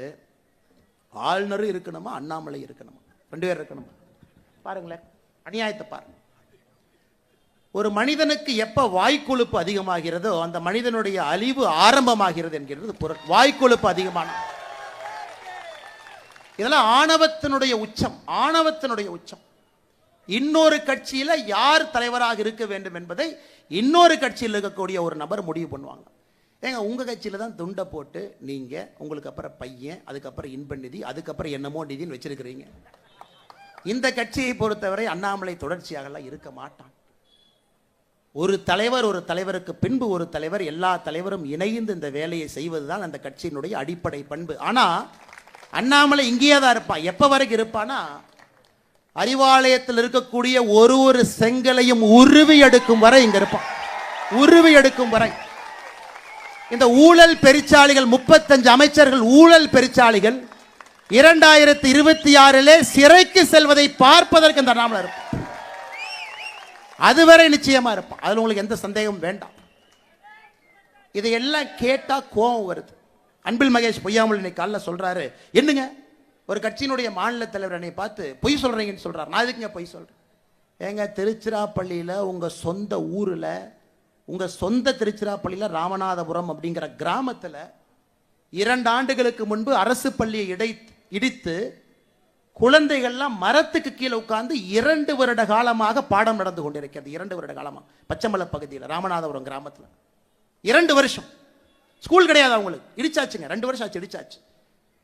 ஆளுநரும் இருக்கணுமா, அண்ணாமலை இருக்கணுமா, 2 பேர் இருக்கணுமா? பாருங்களேன், அநியாயத்தை பாருங்க. ஒரு மனிதனுக்கு எப்ப வாய்க்கொழுப்பு அதிகமாகிறதோ அந்த மனிதனுடைய அழிவு ஆரம்பமாகிறது என்கிறது பொருள். வாய்க்கொழுப்பு அதிகமான இதெல்லாம் ஆணவத்தினுடைய உச்சம், ஆணவத்தினுடைய உச்சம். இன்னொரு கட்சியில யார் தலைவராக இருக்க வேண்டும் என்பதை இன்னொரு கட்சியில் இருக்கக்கூடிய ஒரு நபர் முடிவு பண்ணுவாங்க. ஏங்க, உங்க கட்சியில தான் துண்டை போட்டு நீங்க உங்களுக்கு அப்புறம் பையன், அதுக்கப்புறம் இன்ப நிதி, அதுக்கப்புறம் என்னமோ நிதின்னு வச்சிருக்கிறீங்க. இந்த கட்சியை பொறுத்தவரை அண்ணாமலை தொடர்ச்சியாக இருக்க மாட்டான். ஒரு தலைவர், ஒரு தலைவருக்கு பின்பு ஒரு தலைவர், எல்லா தலைவரும் இணைந்து இந்த வேலையை செய்வதுதான் அந்த கட்சியினுடைய அடிப்படை பண்பு. ஆனா அண்ணாமலை இங்கேயே தான் இருப்பான். எப்ப வரைக்கும் இருப்பானா, அறிவாலயத்தில் இருக்கக்கூடிய ஒரு செங்கலையும் உருவி எடுக்கும் வரை இங்க இருப்பான். உருவி எடுக்கும் வரை. இந்த ஊழல் பெருச்சாளிகள், 35 அமைச்சர்கள் ஊழல் பெருச்சாளிகள் 2026 சிறைக்கு செல்வதை பார்ப்பதற்கு இந்த அண்ணாமலை இருப்பான். அதுவரை நிச்சயமா இருப்பான். அதுல உங்களுக்கு எந்த சந்தேகம் வேண்டாம். இதையெல்லாம் கேட்டா கோபம் வருது. அன்பில் மகேஷ் பொய்யாமல் இன்னைக்கு காலைல சொல்றாரு, என்னங்க ஒரு கட்சியினுடைய மாநில தலைவர் என்னை பார்த்து பொய் சொல்றீங்கன்னு சொல்றாரு. நான் எதுக்குங்க பொய் சொல்றேன்? ஏங்க, திருச்சிராப்பள்ளியில உங்க சொந்த ஊர்ல, உங்க சொந்த திருச்சிராப்பள்ளியில ராமநாதபுரம் அப்படிங்கிற கிராமத்துல 2 ஆண்டுகளுக்கு முன்பு அரசு பள்ளியை இடித்து குழந்தைகள்லாம் மரத்துக்கு கீழே உட்கார்ந்து 2 வருட காலமாக பாடம் நடந்து கொண்டிருக்கிறது. 2 வருட காலமா பச்சைமலை பகுதியில் ராமநாதபுரம் கிராமத்தில் 2 வருஷம் ஸ்கூல் கிடையாது அவங்களுக்கு. இடிச்சாச்சுங்க, 2 வருஷம் ஆச்சு, இடிச்சாச்சு.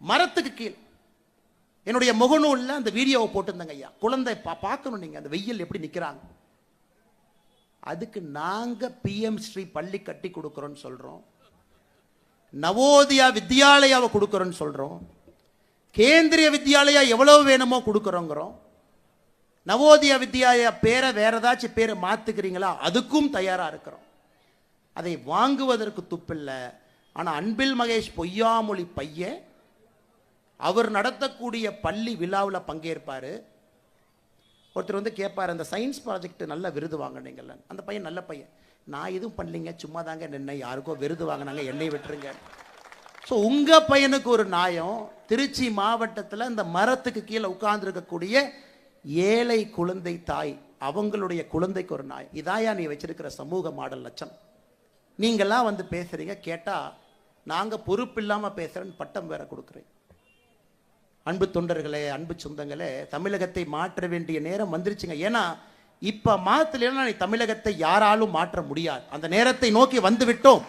மரத்துக்கு கீழ் என்னுடைய முகநூல்ல அந்த வீடியோவை போட்டிருந்தங்க. ஐயா, குழந்தை பார்க்கணும் நீங்க, அந்த வெயில் எப்படி நிக்கிறாங்க. அதுக்கு நாங்க பிஎம் ஸ்ரீ பள்ளி கட்டி கொடுக்கிறோம்னு சொல்றோம், நவோதயா வித்யாலயாவை கொடுக்கிறோம்னு சொல்றோம், கேந்திரிய வித்யாலயா எவ்வளவு வேணுமோ கொடுக்கிறோங்கிறோம். நவோதயா வித்யாலயா பேரை வேற ஏதாச்சும் பேரை மாத்துக்கிறீங்களா, அதுக்கும் தயாரா இருக்கிறோம். அதை வாங்குவதற்கு துப்பில்லை. ஆனால் அன்பில் மகேஷ் பொய்யாமொழி பையன் அவர் நடத்தக்கூடிய பள்ளி விழாவில் பங்கேற்பார். ஒருத்தர் வந்து கேட்பார், அந்த சயின்ஸ் ப்ராஜெக்ட் நல்ல விருது வாங்கினீங்கல்ல. அந்த பையன் நல்ல பையன், நான் எதுவும் பண்ணலிங்க, சும்மா தாங்க நின்று, யாருக்கோ விருது வாங்கினாங்க, என்னை விட்டுருங்க. ஸோ உங்கள் பையனுக்கு ஒரு நியாயம். திருச்சி மாவட்டத்தில் இந்த மரத்துக்கு கீழே உட்கார்ந்துருக்கக்கூடிய ஏழை குழந்தை தாய், அவங்களுடைய குழந்தைக்கு ஒரு நியாயம். இதாயா நீ வச்சிருக்கிற சமூக மாடல் லட்சம்? நீங்கள்லாம் வந்து பேசுகிறீங்க, கேட்டால் நாங்கள் பொறுப்பு இல்லாமல் பேசுகிறேன்னு பட்டம் வேற கொடுக்குறேன். அன்பு தொண்டர்களே, அன்பு சொந்தங்களே, தமிழகத்தை மாற்ற வேண்டிய நேரம் வந்துருச்சுங்க. ஏன்னா இப்போ மாற்றலைன்னா நீ தமிழகத்தை யாராலும் மாற்ற முடியாது. அந்த நேரத்தை நோக்கி வந்து விட்டோம்.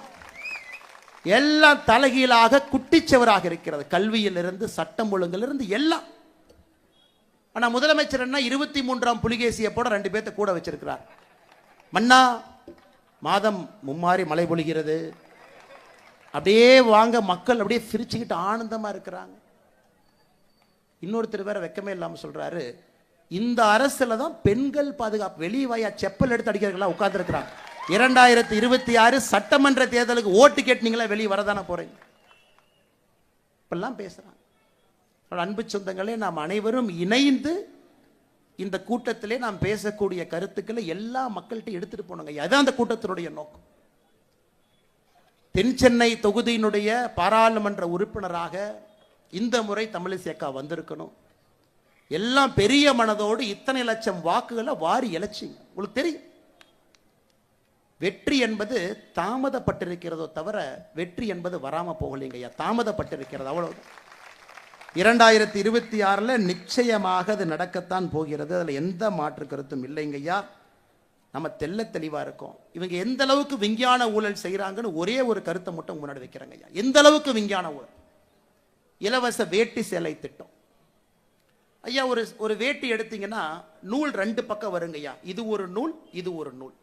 எல்லாம் தலைகீழாக குட்டிச்சவராக இருக்கிறது. கல்வியிலிருந்து சட்டம் ஒழுங்கிலிருந்து எல்லாம். ஆனால் முதலமைச்சர் என்ன 23ஆம் புலிகேசியை போட 2 பேர்த்த கூட வச்சிருக்கிறார். மன்னா மாதம் மும்மாறி மழை பொழிகிறது, அப்படியே வாங்க, மக்கள் அப்படியே சிரிச்சுக்கிட்டு ஆனந்தமா இருக்கிறாங்க. இன்னொருத்தர் வேற வெக்கமே இல்லாமல் சொல்றாரு, இந்த அரசுல தான் பெண்கள் பாதுகாப்பு, வெளியே வாயா செப்பல் எடுத்து அடிக்கிறவங்களா உட்கார்ந்து இருக்கிறாங்க. 2026 சட்டமன்ற தேர்தலுக்கு ஓட்டு கேட்டீங்களா, வெளியே வரதானே போறீங்க, இப்பெல்லாம் பேசுறாங்க. அன்பு சொந்தங்களே, நாம் அனைவரும் இணைந்து இந்த கூட்டத்திலே நாம் பேசக்கூடிய கருத்துக்களை எல்லா மக்கள்கிட்ட எடுத்துட்டு போனோங்க. அதான் அந்த கூட்டத்தினுடைய நோக்கம். தென் சென்னை தொகுதியினுடைய பாராளுமன்ற உறுப்பினராக இந்த முறை தமிழிசை அக்கா வந்திருக்கணும். எல்லாம் பெரிய மனதோடு இத்தனை லட்சம் வாக்குகளை வாரி இழைச்சிங்க. உங்களுக்கு தெரியும், வெற்றி என்பது தாமதப்பட்டிருக்கிறதோ தவிர வெற்றி என்பது வராம போகலைங்க ஐயா, தாமதப்பட்டிருக்கிறது, அவ்வளவு. 2026 நிச்சயமாக அது நடக்கத்தான் போகிறது. அதில் எந்த மாற்று கருத்தும் இல்லைங்க ஐயா. நம்ம தெல்ல தெளிவா இருக்கோம். இவங்க எந்த அளவுக்கு விஞ்ஞான ஊழல் செய்யறாங்கன்னு ஒரே ஒரு கருத்தை மட்டும் முன்னாடி வைக்கிறாங்க ஐயா. எந்த அளவுக்கு விஞ்ஞான ஊழல்? இலவச வேட்டி சேலை திட்டம் ஐயா. ஒரு வேட்டி எடுத்தீங்கன்னா நூல் 2 பக்கம் வருங்க ஐயா. இது ஒரு நூல், இது ஒரு நூல்.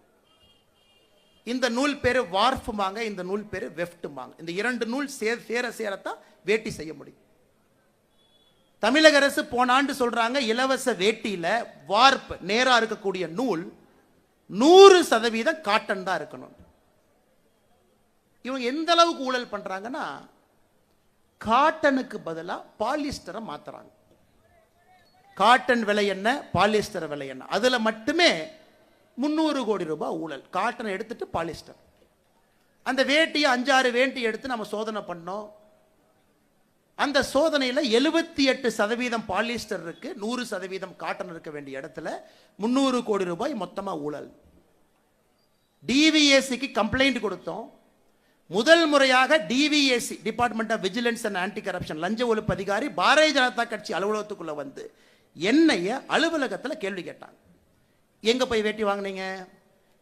இந்த நூல் பேரு வார்ஃப்மாங்க, இந்த நூல் பேரு வெஃப்ட்மாங்க. இந்த 2 நூல் சேரத்தான் வேட்டி செய்ய முடியும். தமிழக அரசு போன ஆண்டு சொல்றாங்க, இலவச வேட்டியில வார்ப் நேரா இருக்கக்கூடிய நூல் 100% காட்டன் தான் இருக்கணும். இவங்க எந்த அளவுக்கு ஊழல் பண்றாங்கன்னா, காட்டனுக்கு பதிலாக பாலிஸ்டரை மாத்துறாங்க. காட்டன் விலை என்ன, பாலிஸ்டர் விலை என்ன, அதுல மட்டுமே 300 கோடி ரூபாய் ஊழல். காட்டனை எடுத்துட்டு பாலிஸ்டர். அந்த வேட்டியை 5-6 வேட்டி எடுத்து நம்ம சோதனை பண்ணோம். அந்த சோதனையில் 78% பாலிஸ்டர் இருக்கு, 100% காட்டன் இருக்க வேண்டிய இடத்துல 300 கோடி ரூபாய் மொத்தமா ஊழல். டிவிஎஸ்சிக்கு கம்ப்ளைண்ட் கொடுத்தோம். முதல் முறையாக DVSC, department of vigilance and anti corruption, லஞ்ச ஒழிப்பு அதிகாரி பாரதிய ஜனதா கட்சி அலுவலகத்துக்குள்ள வந்து என்னைய அலுவலகத்தில் கேள்வி கேட்டாங்க. எங்க போய் வேட்டி வாங்கினீங்க,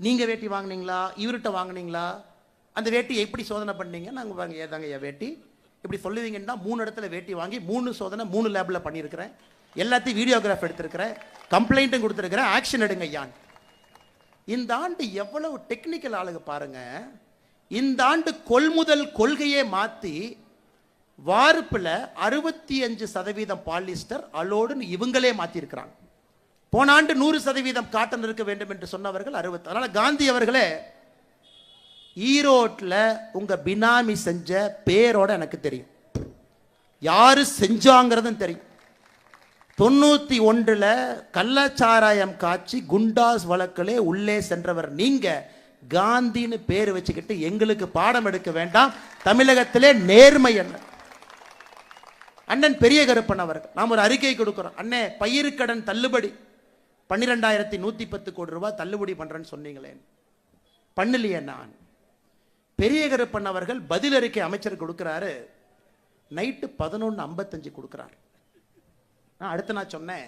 நீங்க வேட்டி வாங்கினீங்களா, இவர்கிட்ட வாங்கினீங்களா, அந்த வேட்டி எப்படி சோதனை பண்ணீங்க? நாங்கள் வாங்க ஏதாங்க வேட்டி இப்படி சொல்லுவீங்கன்னா 3 இடத்துல வேட்டி வாங்கி 3 சோதனை 3 லேப்ல பண்ணியிருக்கிறேன். எல்லாத்தையும் வீடியோகிராஃப் எடுத்திருக்கிறேன், கம்ப்ளைண்ட்டும் கொடுத்துருக்கிறேன், ஆக்ஷன் எடுங்க ஐயான். இந்த ஆண்டு எவ்வளவு டெக்னிக்கல் ஆளுங்க பாருங்க. இந்த ஆண்டு கொள்முதல் கொள்கையே மாற்றி வார்ப்பில் 65% பாலிஸ்டர் அலோடுன்னு இவங்களே மாற்றிருக்கிறாங்க. போன ஆண்டு 100% காட்டன் இருக்க வேண்டும் என்று சொன்னவர்கள் 60. அதனால காந்தி அவர்களே, ஈரோட்டில் உங்க பினாமி செஞ்ச பேரோட எனக்கு தெரியும், யாரு செஞ்சாங்கிறதும் தெரியும். 91 கள்ளச்சாராயம் காட்சி குண்டாஸ் வழக்கிலே உள்ளே சென்றவர் நீங்க. காந்தின்னு பேர் வச்சுக்கிட்டு எங்களுக்கு பாடம் எடுக்க வேண்டாம். தமிழகத்திலே நேர்மை என்ன. அண்ணன் பெரிய கருப்பன் அவர்கள், நாம் ஒரு அறிக்கை கொடுக்கிறோம். அண்ணே, பயிர்க்கடன் தள்ளுபடி 12,110 கோடி ரூபாய் தள்ளுபடி பண்றேன்னு சொன்னீங்களே, பண்ணலையே. நான் பெரிய கருப்பன் அவர்கள் பதில் அறிக்கை அமைச்சர் கொடுக்கிறாரு, நைட்டு 11:55 கொடுக்கிறார். அடுத்து நான் சொன்னேன்,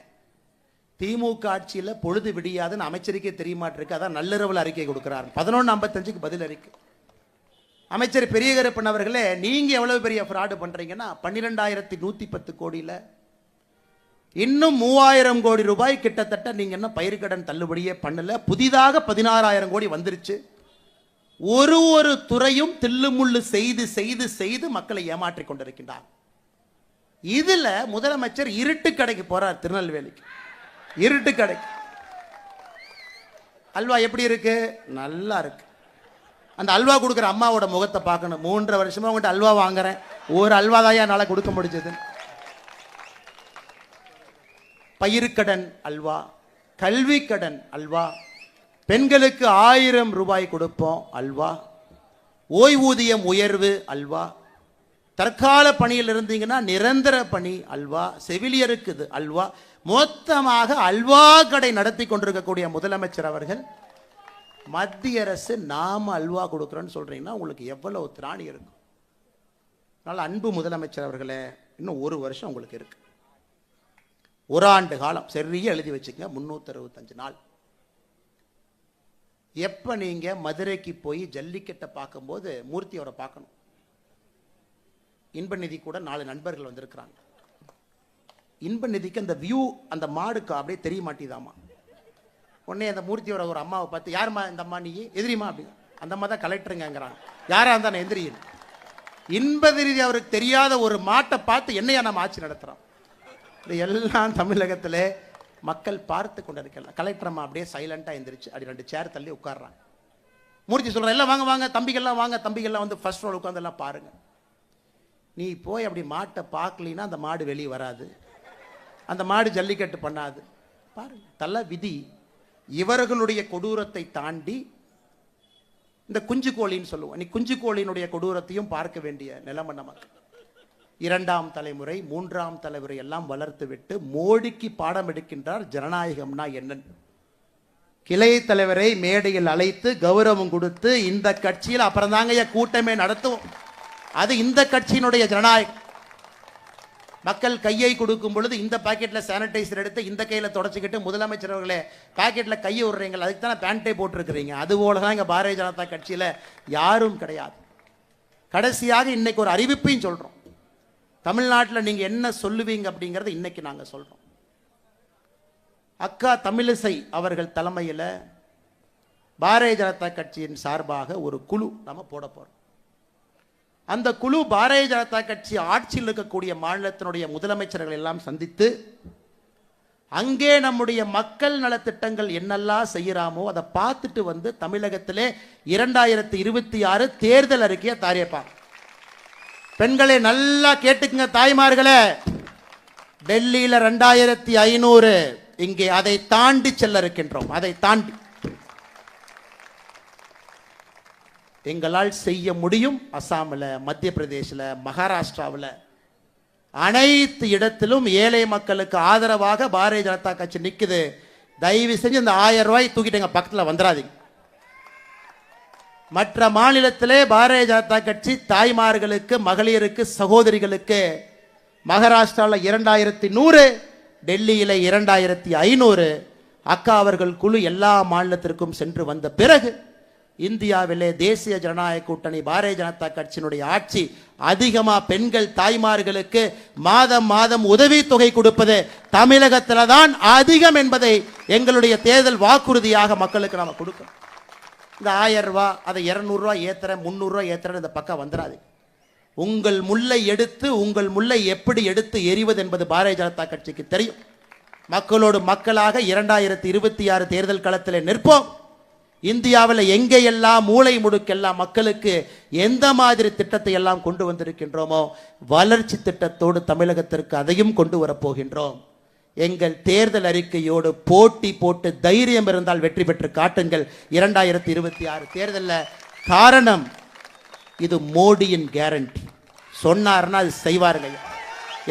திமுக ஆட்சியில் பொழுது விடியாதுன்னு அமைச்சருக்கே தெரியமாட்டிருக்கு, அதான் நள்ளிரவில் அறிக்கை கொடுக்கிறார். 11:55 பதில் அறிக்கை. அமைச்சர் பெரிய கருப்பன் அவர்களே, நீங்க எவ்வளவு பெரிய ஃப்ராடு பண்றீங்கன்னா, 12,110 கோடியில் இன்னும் 3000 கோடி ரூபாய் கிட்டத்தட்ட நீங்க என்ன பயிர்க்கடன் தள்ளுபடியே பண்ணல. புதிதாக 16,000 கோடி வந்துருச்சு. ஒரு துறையும் தில்லுமுள்ளு செய்து செய்து செய்து மக்களை ஏமாற்றிக் கொண்டிருக்கின்றார். இதுல முதலமைச்சர் இருட்டு கடைக்கு போறார், திருநெல்வேலிக்கு. இருட்டு கடைக்கு அல்வா எப்படி இருக்கு? நல்லா இருக்கு. அந்த அல்வா கொடுக்குற அம்மாவோட முகத்தை பார்க்கணும். 3.5 வருஷமா உங்கள்கிட்ட அல்வா வாங்குறேன், ஒரு அல்வா தான் என்னால் கொடுக்க முடிஞ்சது. பயிர்க்கடன் அல்வா, கல்வி கடன் அல்வா, பெண்களுக்கு 1000 ரூபாய் கொடுப்போம் அல்வா, ஓய்வூதியம் உயர்வு அல்வா, தற்கால பணியில் இருந்தீங்கன்னா நிரந்தர பணி அல்வா, செவிலியருக்கு இது அல்வா, மொத்தமாக அல்வா கடை நடத்தி கொண்டிருக்கக்கூடிய முதலமைச்சர் அவர்கள் மத்திய அரசு நாம அல்வா கொடுக்குறோன்னு சொல்றீங்கன்னா உங்களுக்கு எவ்வளவு திராணி இருக்கும். அதனால அன்பு முதலமைச்சர் அவர்களே, இன்னும் 1 வருஷம் உங்களுக்கு இருக்கு. 1 ஆண்டு காலம் சரியா எழுதி வச்சுங்க, 365 நாள். எப்ப நீங்க மதுரைக்கு போய் ஜல்லிக்கட்டை பார்க்கும்போது மூர்த்தி அவரை பார்க்கணும். இன்ப நிதி கூட 4 நண்பர்கள் வந்திருக்கிறாங்க. இன்ப நிதிக்கு அந்த வியூ, அந்த மாடுக்கு அப்படியே தெரிய மாட்டேதாமா. உடனே அந்த மூர்த்தியோட ஒரு அம்மாவை பார்த்து, யாருமா இந்த அம்மா, நீ எதிரிமா அப்படி, அந்த அம்மா தான் கலெக்டருங்கிறாங்க. யாரா இருந்தா நான் எந்திரியும். இன்ப நிதி அவருக்கு தெரியாத ஒரு மாட்டை பார்த்து என்னையா நம்ம ஆட்சி நடத்துறோம். இது எல்லாம் தமிழகத்திலே மக்கள் பார்த்து கொண்டு இருக்கலாம். கலெக்டர் அம்மா அப்படியே சைலண்டா எந்திரிச்சு அப்படி 2 சேர் தள்ளி உட்கார்றாங்க. மூர்த்தி சொல்ற, எல்லாம் வாங்க வாங்க தம்பிகள்லாம் வாங்க, தம்பிகள்லாம் வந்து ஃபர்ஸ்ட் ரோல் உட்காந்து எல்லாம் பாருங்க. நீ போய் அப்படி மாட்டை பார்க்கலின்னா அந்த மாடு வெளியே வராது, அந்த மாடு ஜல்லிக்கட்டு பண்ணாது. பாருங்க, தள்ள விதி. இவர்களுடைய கொடூரத்தை தாண்டி இந்த குஞ்சு கோழின்னு சொல்லுவோம், நீ குஞ்சு கோழியினுடைய கொடூரத்தையும் பார்க்க வேண்டிய நிலைமை நமக்கு. 2ஆம் தலைமுறை 3ஆம் தலைமுறை எல்லாம் வளர்த்து விட்டு மோடிக்கு பாடம் எடுக்கின்றார் ஜனநாயகம்னா என்னன்னு. கிளை தலைவரை மேடையில் அழைத்து கௌரவம் கொடுத்து இந்த கட்சியில் அப்புறம் தாங்க கூட்டமே நடத்துவோம். அது இந்த கட்சியினுடைய ஜனநாயகம். மக்கள் கையை கொடுக்கும் பொழுது இந்த பாக்கெட்ல சானிடைசர் எடுத்து இந்த கையில தொடச்சிக்கிட்டு, முதலமைச்சர் அவர்களே பாக்கெட்ல கையை விடுறீங்க, அதுக்கு தானே பேண்டே போட்டிருக்கிறீங்க. அது போலதான் இங்க பாரதிய ஜனதா கட்சியில யாரும் கிடையாது. கடைசியாக இன்னைக்கு ஒரு அறிவிப்பையும் சொல்றோம். தமிழ்நாட்டில் நீங்க என்ன சொல்லுவீங்க அப்படிங்கறது இன்னைக்கு நாங்க சொல்றோம். அக்கா தமிழிசை அவர்கள் தலைமையில் பாரதிய ஜனதா கட்சியின் சார்பாக ஒரு குழு நம்ம போட போறோம். அந்த குழு பாரதிய ஜனதா கட்சி ஆட்சியில் இருக்கக்கூடிய மாநிலத்தினுடைய முதலமைச்சர்கள் எல்லாம் சந்தித்து, அங்கே நம்முடைய மக்கள் நலத்திட்டங்கள் என்னெல்லாம் செய்யறாமோ அதை பார்த்துட்டு வந்து தமிழகத்திலே 2026 தேர்தல் அறிக்கையை தயாரிப்பாங்க. பெண்களை நல்லா கேட்டுக்குங்க தாய்மார்களே, டெல்லியில 2500, இங்கே அதை தாண்டி செல்ல இருக்கின்றோம். அதை தாண்டி எங்களால் செய்ய முடியும். அசாமில், மத்திய பிரதேசில், மகாராஷ்டிராவில் அனைத்து இடத்திலும் ஏழை மக்களுக்கு ஆதரவாக பாரதிய ஜனதா கட்சி நிற்குது. தயவு செஞ்சு இந்த 1000 ரூபாய் தூக்கிட்டு எங்க பக்கத்தில் வந்துடாதீங்க. மற்ற மாநிலத்திலே பாரதிய ஜனதா கட்சி தாய்மார்களுக்கு, மகளிருக்கு, சகோதரிகளுக்கு மகாராஷ்டிராவில் 2100, டெல்லியில 2500. அக்கா அவர்கள் குழு எல்லா மாநிலத்திற்கும் சென்று வந்த பிறகு இந்தியாவிலே தேசிய ஜனநாயக கூட்டணி பாரதிய ஜனதா கட்சியினுடைய ஆட்சி அதிகமா பெண்கள் தாய்மார்களுக்கு மாதம் மாதம் உதவி தொகை கொடுப்பது தமிழகத்தில் தான் அதிகம் என்பதை எங்களுடைய தேர்தல் வாக்குறுதியாக மக்களுக்கு நாம கொடுக்கணும். இந்த 1000 ரூபாய், அதை 200 ரூபாய் ஏத்துறேன், 300 ரூபாய் ஏத்துறேன், இந்த பக்கம் வந்துடாது. உங்கள் முல்லை எடுத்து, உங்கள் முல்லை எப்படி எடுத்து எறிவது என்பது பாரதிய ஜனதா கட்சிக்கு தெரியும். மக்களோடு மக்களாக 2026 தேர்தல் களத்தில் நிற்போம். இந்தியாவில் எங்கெல்லாம் மூளை முடுக்கெல்லாம் மக்களுக்கு எந்த மாதிரி திட்டத்தை எல்லாம் கொண்டு வந்திருக்கின்றோமோ, வளர்ச்சி திட்டத்தோடு தமிழகத்திற்கு அதையும் கொண்டு வரப்போகின்றோம். எங்கள் தேர்தல் அறிக்கையோடு போட்டி போட்டு தைரியம் இருந்தால் வெற்றி பெற்று காட்டுங்கள் 2026 தேர்தலில். காரணம், இது மோடியின் கேரண்டி. சொன்னார்னா அது செய்வார்கள்.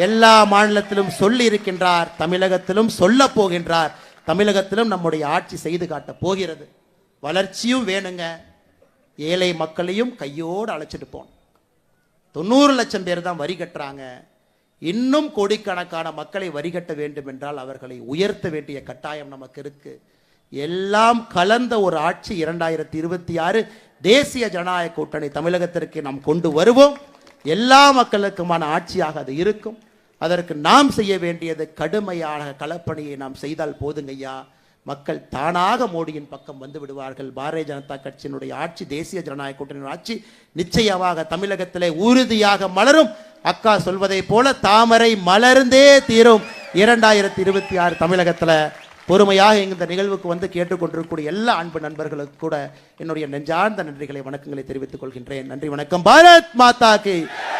எல்லா மாநிலத்திலும் சொல்லி இருக்கின்றார், தமிழகத்திலும் சொல்ல போகின்றார். தமிழகத்திலும் நம்முடைய ஆட்சி செய்து காட்ட போகிறது. வளர்ச்சியும் வேணுங்க, ஏழை மக்களையும் கையோடு அழைச்சிட்டு போகணும். 90 லட்சம் பேர் தான் வரி கட்டுறாங்க. இன்னும் கோடிக்கணக்கான மக்களை வரி கட்ட வேண்டும் என்றால் அவர்களை உயர்த்த வேண்டிய கட்டாயம் நமக்கு இருக்கு. எல்லாம் கலந்த ஒரு ஆட்சி 2026 தேசிய ஜனநாயக கூட்டணி தமிழகத்திற்கு நாம் கொண்டு வருவோம். எல்லா மக்களுக்குமான ஆட்சியாக அது இருக்கும். அதற்கு நாம் செய்ய வேண்டியது கடுமையான களப்பணியை நாம் செய்தால் போதுங்க ஐயா. மக்கள் தானாக மோடியின் பக்கம் வந்து விடுவார்கள். பாரதிய ஜனதா கட்சியினுடைய ஆட்சி, தேசிய ஜனநாயக கூட்டணியின் ஆட்சி நிச்சயமாக தமிழகத்திலே உறுதியாக மலரும். அக்கா சொல்வதை போல தாமரை மலர்ந்தே தீரும் 2026 தமிழகத்தில். பொறுமையாக இந்த நிகழ்வுக்கு வந்து கேட்டுக்கொண்டிருக்கக்கூடிய எல்லா அன்பு நண்பர்களுக்கு கூட என்னுடைய நெஞ்சார்ந்த நன்றிகளை வணக்கங்களை தெரிவித்துக் கொள்கின்றேன். நன்றி வணக்கம். பாரத் மாதா கி,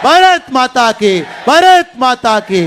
பாரத் மாதா கி, பாரத் மாதா கி.